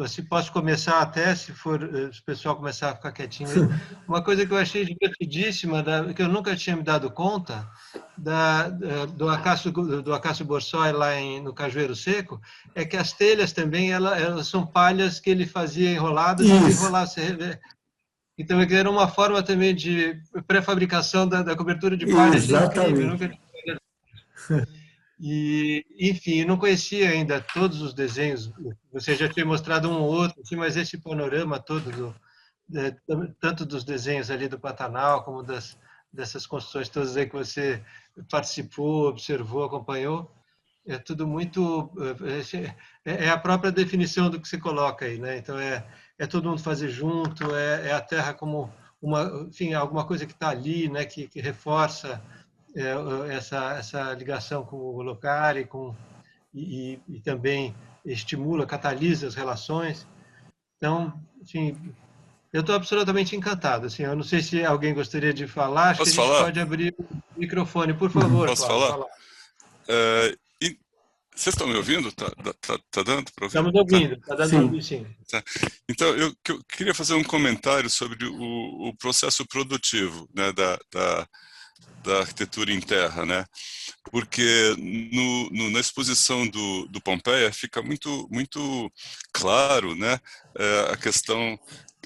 Se posso começar até, se o pessoal começar a ficar quietinho aí. Uma coisa que eu achei divertidíssima, que eu nunca tinha me dado conta, do Acácio Borsoi lá no Cajueiro Seco, é que as telhas também elas são palhas que ele fazia enroladas e enrolava. Então, era uma forma também de pré-fabricação da cobertura de palha. Exatamente. Incrível, nunca tinha. E, enfim, eu não conhecia ainda todos os desenhos. Você já tinha mostrado um ou outro, assim, mas esse panorama todo, tanto dos desenhos ali do Pantanal, como dessas construções todas aí que você participou, observou, acompanhou, é tudo muito... É a própria definição do que você coloca aí, né? Então, é todo mundo fazer junto, é a terra como enfim, alguma coisa que está ali, né? Que reforça essa ligação com o lugar e também estimula, catalisa as relações. Então, enfim, eu estou absolutamente encantado. Assim, eu não sei se alguém gostaria de falar, acho que a Posso gente falar? pode abrir o microfone. Por favor, Posso Cláudio, falar? fala. Vocês estão me ouvindo? Tá dando para ouvir? Estamos Tá. ouvindo, está dando para Sim. ouvir, sim. Tá. Então, eu queria fazer um comentário sobre o processo produtivo, né, da arquitetura em terra, né? Porque na exposição do Pompeia fica muito claro, né, a questão,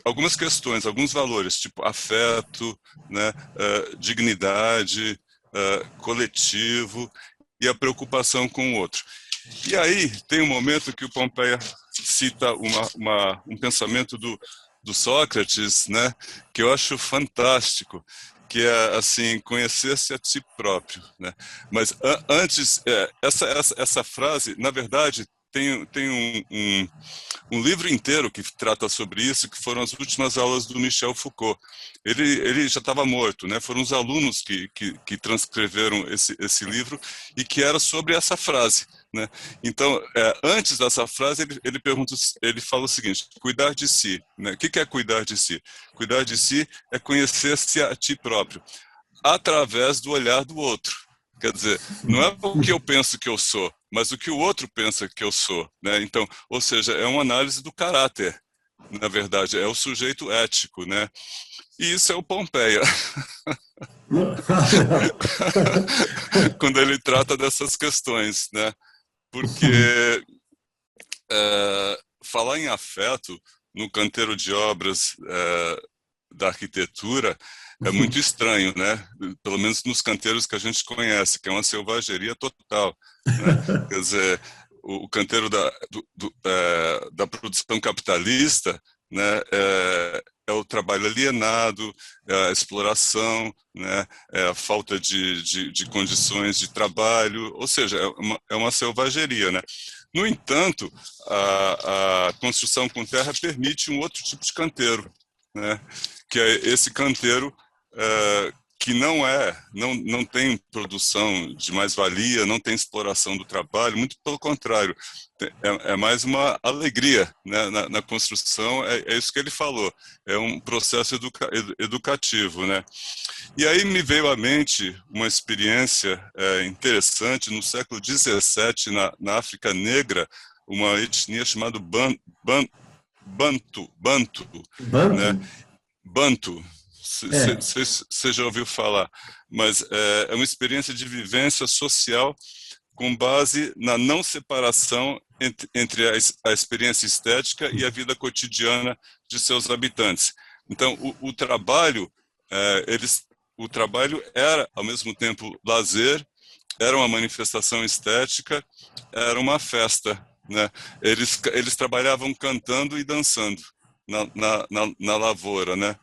algumas questões, alguns valores, tipo afeto, né, dignidade, coletivo e a preocupação com o outro. E aí tem um momento que o Pompeia cita um pensamento do Sócrates, né, que eu acho fantástico, que é assim, conhecer-se a ti próprio, né? Mas antes, essa frase, na verdade, tem um livro inteiro que trata sobre isso, que foram as últimas aulas do Michel Foucault. Ele já estava morto, né? Foram os alunos que transcreveram esse livro e que era sobre essa frase, né? Então, antes dessa frase, ele fala o seguinte: cuidar de si, né? O que é cuidar de si? Cuidar de si é conhecer-se a ti próprio, através do olhar do outro. Quer dizer, não é o que eu penso que eu sou, mas o que o outro pensa que eu sou, né? Então, ou seja, é uma análise do caráter, na verdade, é o sujeito ético, né? E isso é o Pompeia. Quando ele trata dessas questões, né? Porque falar em afeto no canteiro de obras da arquitetura é muito estranho, né? Pelo menos nos canteiros que a gente conhece, que é uma selvageria total, né? Quer dizer, o canteiro da produção capitalista, né, é o trabalho alienado, é a exploração, né, é a falta de condições de trabalho, ou seja, é uma selvageria, né? No entanto, a construção com terra permite um outro tipo de canteiro, né, que é esse canteiro que não tem produção de mais-valia, não tem exploração do trabalho, muito pelo contrário, é mais uma alegria, né, na construção, é isso que ele falou, é um processo educativo, né? E aí me veio à mente uma experiência interessante no século XVII, na África Negra, uma etnia chamada Bantu, Banto? né? Bantu, você já ouviu falar, mas é uma experiência de vivência social com base na não separação entre a experiência estética e a vida cotidiana de seus habitantes. Então, o trabalho era, ao mesmo tempo, lazer, era uma manifestação estética, era uma festa, né? Eles trabalhavam cantando e dançando na lavoura, né?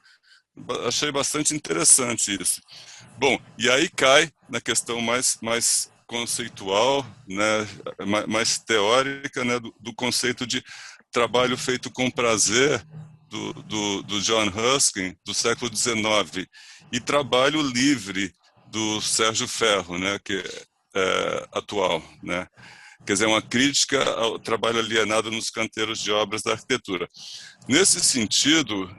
Achei bastante interessante isso. Bom, e aí cai na questão mais conceitual, né, mais teórica, né, do conceito de trabalho feito com prazer do John Ruskin, do século XIX, e trabalho livre do Sérgio Ferro, né, que é atual, né? Quer dizer, uma crítica ao trabalho alienado nos canteiros de obras da arquitetura. Nesse sentido,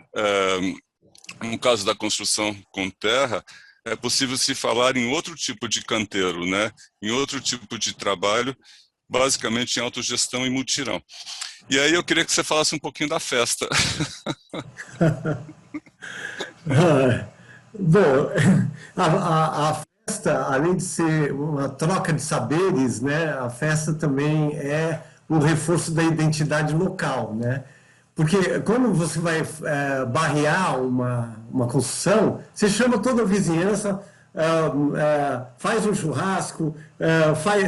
no caso da construção com terra, é possível se falar em outro tipo de canteiro, né? Em outro tipo de trabalho, basicamente em autogestão e mutirão. E aí eu queria que você falasse um pouquinho da festa. Bom, a festa, além de ser uma troca de saberes, né, a festa também é o reforço da identidade local, né? Porque quando você vai barrear uma construção, você chama toda a vizinhança faz um churrasco,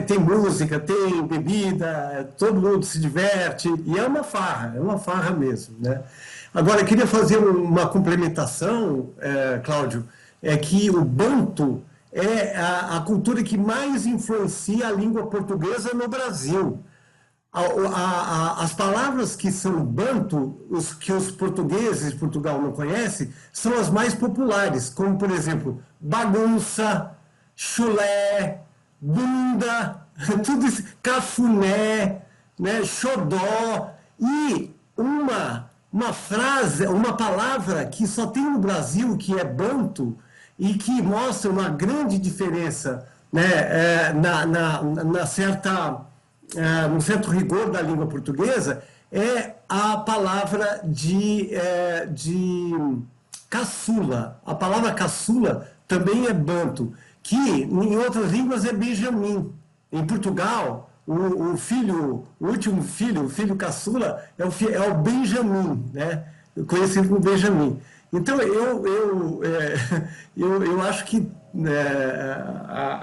tem música, tem bebida, todo mundo se diverte, e é uma farra mesmo, né? Agora, eu queria fazer uma complementação, Cláudio, é que o Banto é a cultura que mais influencia a língua portuguesa no Brasil. As palavras que são Banto, que os portugueses de Portugal não conhecem, são as mais populares, como, por exemplo, bagunça, chulé, bunda, tudo isso, cafuné, né, xodó, e uma frase, uma palavra que só tem no Brasil, que é Banto, e que mostra uma grande diferença, né, num certo rigor da língua portuguesa, é a palavra de caçula. A palavra caçula também é Banto, que em outras línguas é Benjamin. Em Portugal, o último filho, o filho caçula, é o Benjamin, né? Conhecido como Benjamin. Então, eu acho que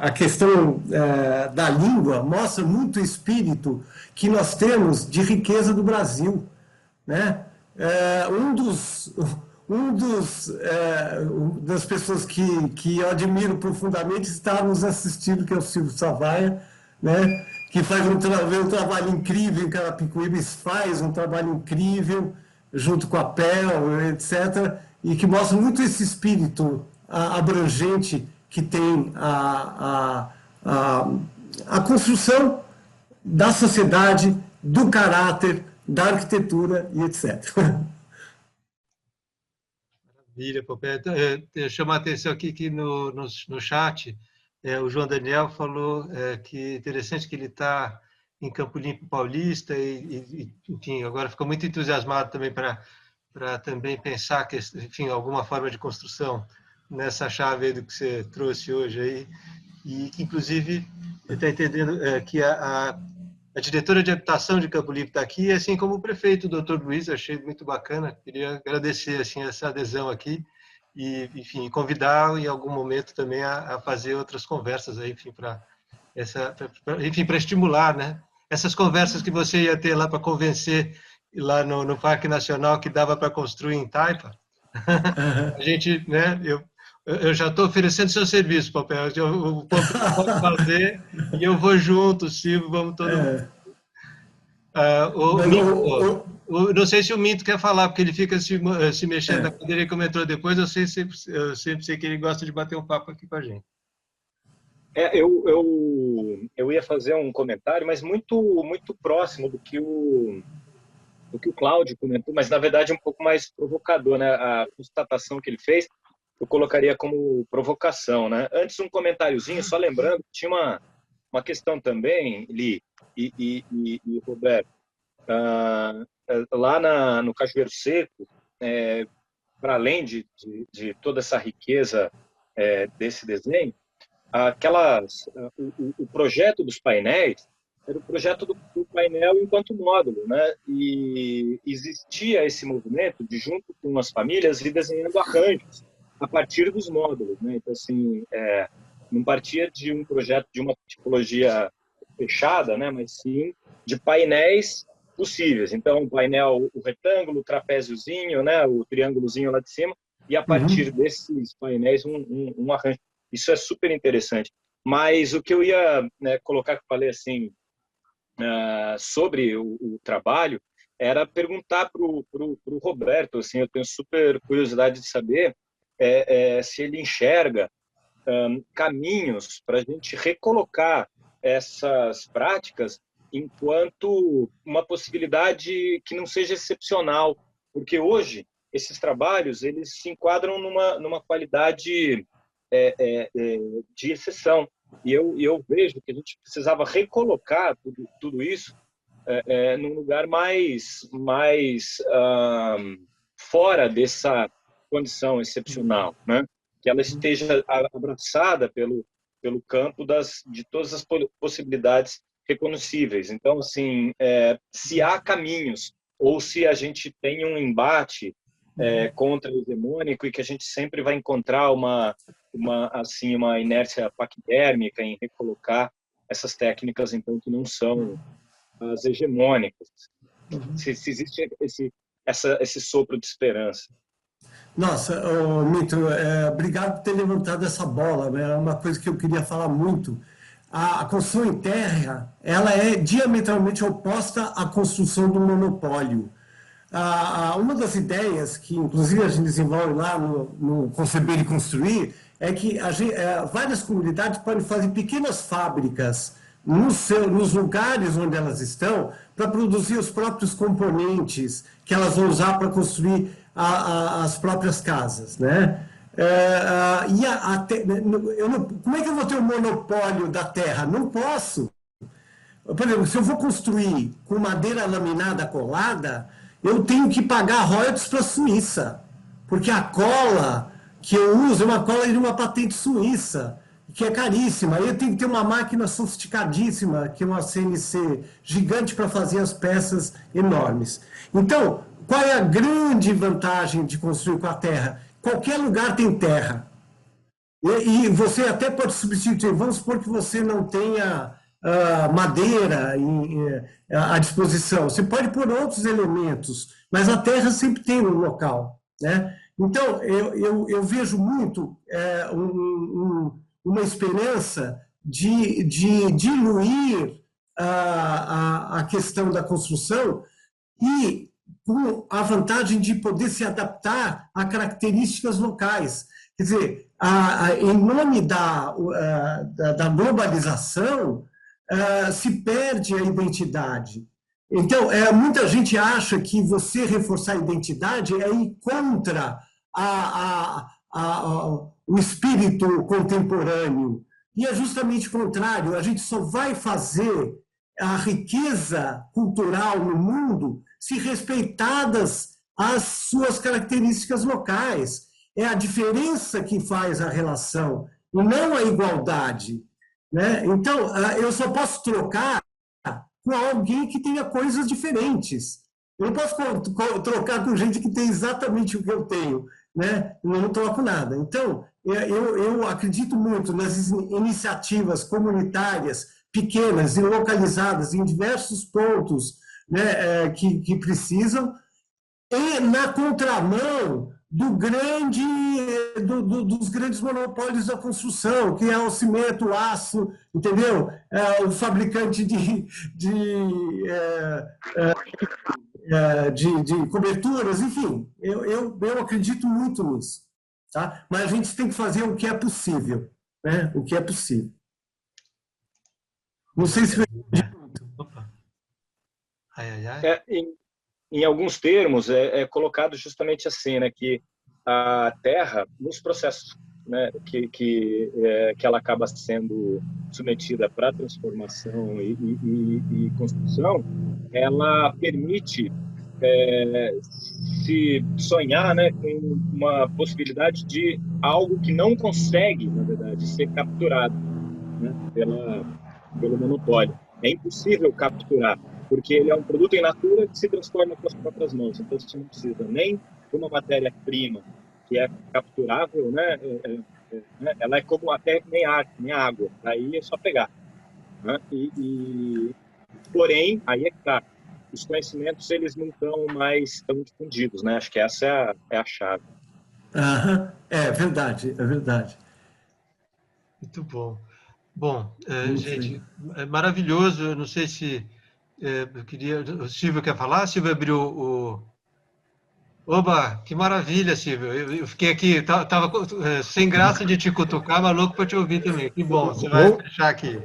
a questão da língua mostra muito o espírito que nós temos de riqueza do Brasil, né? Das pessoas que eu admiro profundamente está nos assistindo, que é o Silvio Savaia, né? Que faz um trabalho incrível em Carapicuíba, faz um trabalho incrível junto com a PEL, etc., e que mostra muito esse espírito abrangente que tem a construção da sociedade, do caráter, da arquitetura e etc. Maravilha, Popé. Chama a atenção aqui que no chat, o João Daniel falou que é interessante que ele está em Campo Limpo Paulista enfim, agora ficou muito entusiasmado também para também pensar que, enfim, alguma forma de construção nessa chave aí do que você trouxe hoje aí, e que, inclusive, ele está entendendo que a diretora de habitação de Campo Limpo está aqui, assim como o prefeito, o doutor Luiz, achei muito bacana, queria agradecer assim, essa adesão aqui, e, enfim, convidar em algum momento também a fazer outras conversas aí, enfim, para estimular, né? Essas conversas que você ia ter lá para convencer lá no Parque Nacional que dava para construir em Taipa. A gente, né? Eu já estou oferecendo seu serviço, Papel. O Papel pode fazer e eu vou junto, Silvio, vamos todo mundo. Não sei se o Minto quer falar, porque ele fica se mexendo na cadeira e comentou depois. Eu sempre sei que ele gosta de bater um papo aqui com a gente. Eu ia fazer um comentário, mas muito próximo do que o Cláudio comentou, mas na verdade um pouco mais provocador, né? A constatação que ele fez, eu colocaria como provocação, né? Antes um comentáriozinho, só lembrando que tinha uma questão também, Li e Roberto, lá no Cajueiro Seco, para além de toda essa riqueza desse desenho, o projeto dos painéis era o projeto do painel enquanto módulo, né? E existia esse movimento de, junto com as famílias, ir desenhando arranjos a partir dos módulos, né? Então, assim, não partia de um projeto de uma tipologia fechada, né? Mas sim de painéis possíveis. Então, o painel, o retângulo, o trapéziozinho, né? O triângulozinho lá de cima, e a partir desses painéis um arranjo. Isso é super interessante. Mas o que eu ia colocar, que eu falei assim, sobre o trabalho, era perguntar para o Roberto, assim, eu tenho super curiosidade de saber se ele enxerga caminhos para a gente recolocar essas práticas enquanto uma possibilidade que não seja excepcional, porque hoje esses trabalhos eles se enquadram numa qualidade de exceção. E eu vejo que a gente precisava recolocar tudo isso num lugar mais fora dessa condição excepcional, né? Que ela esteja abraçada pelo campo de todas as possibilidades reconhecíveis. Então, assim, se há caminhos ou se a gente tem um embate contra-hegemônico e que a gente sempre vai encontrar uma inércia paquidérmica em recolocar essas técnicas, então, que não são as hegemônicas. Se existe esse sopro de esperança. Nossa, Milton, obrigado por ter levantado essa bola, né? É uma coisa que eu queria falar muito. A construção em terra, ela é diametralmente oposta à construção do monopólio. Uma das ideias que, inclusive, a gente desenvolve lá no Conceber e Construir, é que várias comunidades podem fazer pequenas fábricas nos lugares onde elas estão para produzir os próprios componentes que elas vão usar para construir as próprias casas, né? Como é que eu vou ter o monopólio da terra? Não posso. Por exemplo, se eu vou construir com madeira laminada colada, eu tenho que pagar royalties para a Suíça, porque a cola que eu uso é uma cola de uma patente suíça, que é caríssima. Aí eu tenho que ter uma máquina sofisticadíssima, que é uma CNC gigante para fazer as peças enormes. Então, qual é a grande vantagem de construir com a terra? Qualquer lugar tem terra. E você até pode substituir. Vamos supor que você não tenha madeira à disposição. Você pode pôr outros elementos, mas a terra sempre tem um local, né? Então, eu vejo muito uma esperança de diluir a questão da construção e com a vantagem de poder se adaptar a características locais. Quer dizer, em nome da globalização, se perde a identidade. Então, muita gente acha que você reforçar a identidade é ir contra o espírito contemporâneo. E é justamente o contrário, a gente só vai fazer a riqueza cultural no mundo se respeitadas as suas características locais. É a diferença que faz a relação, e não a igualdade, né? Então, eu só posso trocar com alguém que tenha coisas diferentes. Eu não posso trocar com gente que tem exatamente o que eu tenho, né? Eu não troco nada. Então, eu acredito muito nas iniciativas comunitárias pequenas e localizadas em diversos pontos, né, que precisam, e na contramão dos grandes monopólios da construção, que é o cimento, o aço, entendeu? O fabricante de coberturas, enfim, eu acredito muito nisso, tá? Mas a gente tem que fazer o que é possível, né? O que é possível. Não sei se... Opa. Em alguns termos, é colocado justamente assim, né, que a Terra, nos processos, né, que ela acaba sendo submetida para transformação e construção, ela permite se sonhar, né, com uma possibilidade de algo que não consegue, na verdade, ser capturado, né, pelo monopólio. É impossível capturar, porque ele é um produto in natura que se transforma com as próprias mãos. Então, você não precisa nem de uma matéria-prima que é capturável, né? Ela é como até nem ar, nem água. Aí é só pegar. Né? Porém, aí é que tá. Os conhecimentos, eles não estão mais tão difundidos, né? Acho que essa é a chave. É verdade, é verdade. Muito bom. Bom, gente, é maravilhoso. Eu não sei se eu queria. O Silvio quer falar? Silvio abriu o. Oba, que maravilha, Silvio. Eu fiquei aqui, estava sem graça de te cutucar, mas louco para te ouvir também. Que bom, você vai fechar aqui.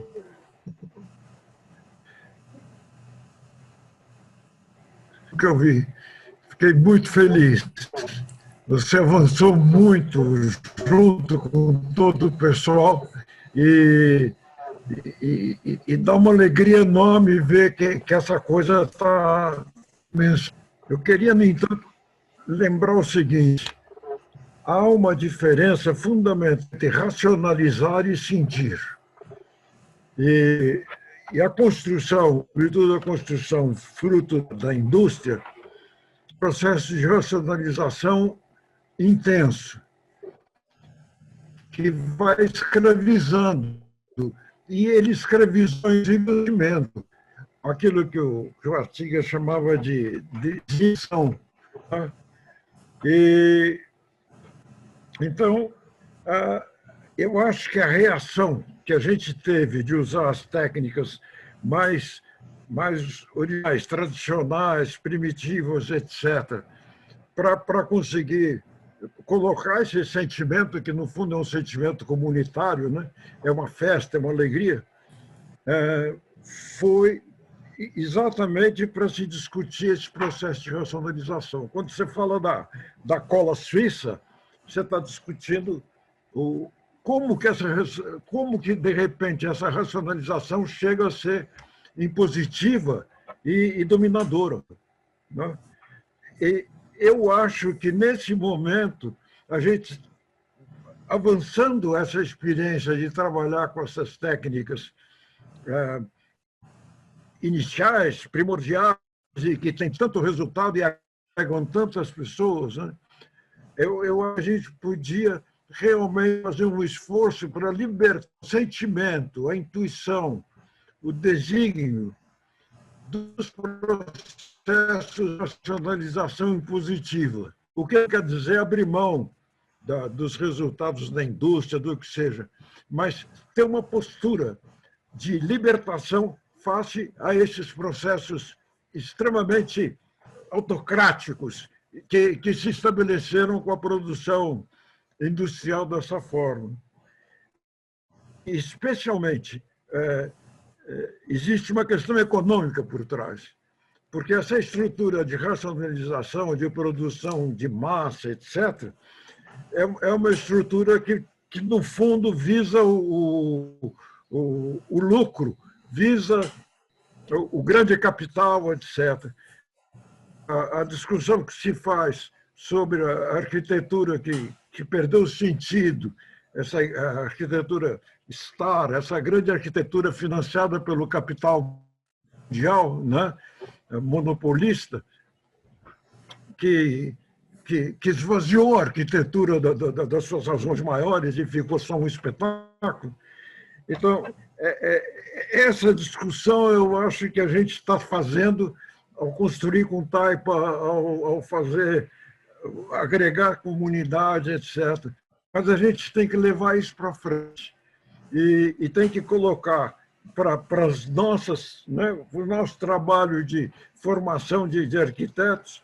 O que eu vi, fiquei muito feliz. Você avançou muito junto com todo o pessoal e dá uma alegria enorme ver que essa coisa está... Eu queria, no entanto, lembrar o seguinte: há uma diferença fundamental entre racionalizar e sentir. E a construção, virtude da construção, fruto da indústria, processo de racionalização intenso, que vai escravizando, e ele escravizou o desenvolvimento, aquilo que o Artigas chamava de desinhibição. Tá? E, então, eu acho que a reação que a gente teve de usar as técnicas mais originais, tradicionais, primitivas, etc., para conseguir colocar esse sentimento, que no fundo é um sentimento comunitário, né? É uma festa, é uma alegria, foi exatamente para se discutir esse processo de racionalização. Quando você fala da cola suíça, você está discutindo como que, de repente, essa racionalização chega a ser impositiva e dominadora. Né? E eu acho que, nesse momento, a gente, avançando essa experiência de trabalhar com essas técnicas iniciais, primordiais, e que tem tanto resultado e agregam tantas pessoas, né? A gente podia realmente fazer um esforço para libertar o sentimento, a intuição, o desígnio dos processos de racionalização impositiva. O que quer dizer abrir mão dos resultados da indústria, do que seja, mas ter uma postura de libertação face a esses processos extremamente autocráticos que se estabeleceram com a produção industrial dessa forma. Especialmente, existe uma questão econômica por trás, porque essa estrutura de racionalização, de produção de massa, etc., é uma estrutura que no fundo, visa o lucro, visa o grande capital, etc. A discussão que se faz sobre a arquitetura que perdeu o sentido, essa arquitetura Star, essa grande arquitetura financiada pelo capital mundial, né, monopolista, que esvaziou a arquitetura das suas razões maiores e ficou só um espetáculo. Então, essa discussão eu acho que a gente está fazendo ao construir com Taipa, ao fazer, agregar comunidade, etc. Mas a gente tem que levar isso para frente e tem que colocar para as nossas, né, o nosso trabalho de formação de arquitetos,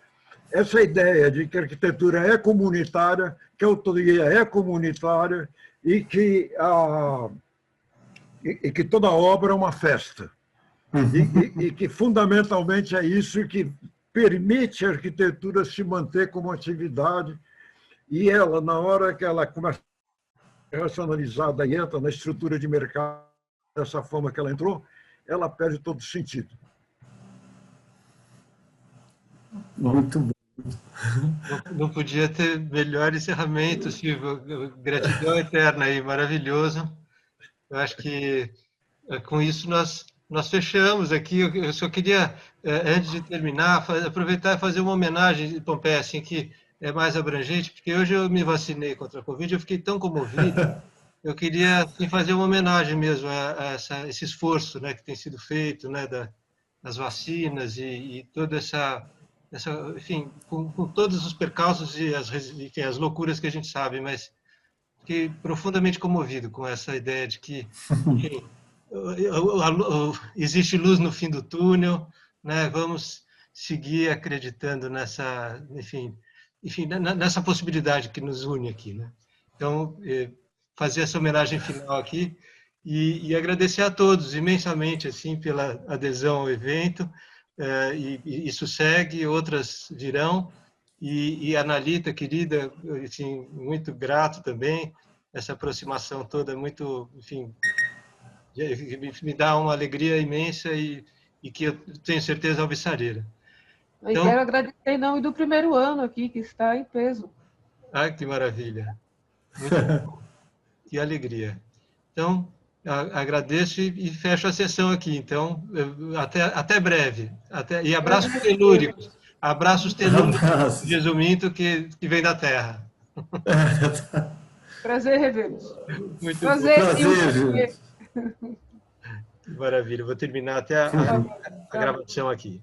essa ideia de que a arquitetura é comunitária, que a autoria é comunitária e que toda obra é uma festa. E que, fundamentalmente, é isso que permite a arquitetura se manter como atividade. E ela, na hora que ela começa a ser racionalizada e entra na estrutura de mercado dessa forma que ela entrou, ela perde todo sentido. Muito bom. Não podia ter melhor encerramento, Silvio. Gratidão eterna aí, maravilhoso. Eu acho que com isso nós fechamos aqui. Eu só queria, antes de terminar, aproveitar e fazer uma homenagem, Pompeia, assim, que é mais abrangente, porque hoje eu me vacinei contra a Covid, eu fiquei tão comovido. Eu queria assim, fazer uma homenagem mesmo a esse esforço, né, que tem sido feito, né, das vacinas e toda essa enfim, com todos os percalços e as loucuras que a gente sabe, mas fiquei profundamente comovido com essa ideia de que enfim, existe luz no fim do túnel, né? Vamos seguir acreditando nessa possibilidade que nos une aqui, né? Então, fazer essa homenagem final aqui e agradecer a todos imensamente assim pela adesão ao evento. E isso segue, outras virão, e a Analita, querida, assim, muito grato também, essa aproximação toda, muito, enfim, me dá uma alegria imensa e que eu tenho certeza alvissareira. Então, quero agradecer em nome do primeiro ano aqui, que está em peso. Ai, que maravilha! Muito bom. Que alegria. Então, agradeço e fecho a sessão aqui. Então, até breve. E abraços telúricos. Abraços tenudos, Abraços. resumindo, que vem da Terra. Prazer revê-los. Muito Prazer, Prazer, Silvio. gente. bom. Maravilha. Vou terminar até a gravação aqui.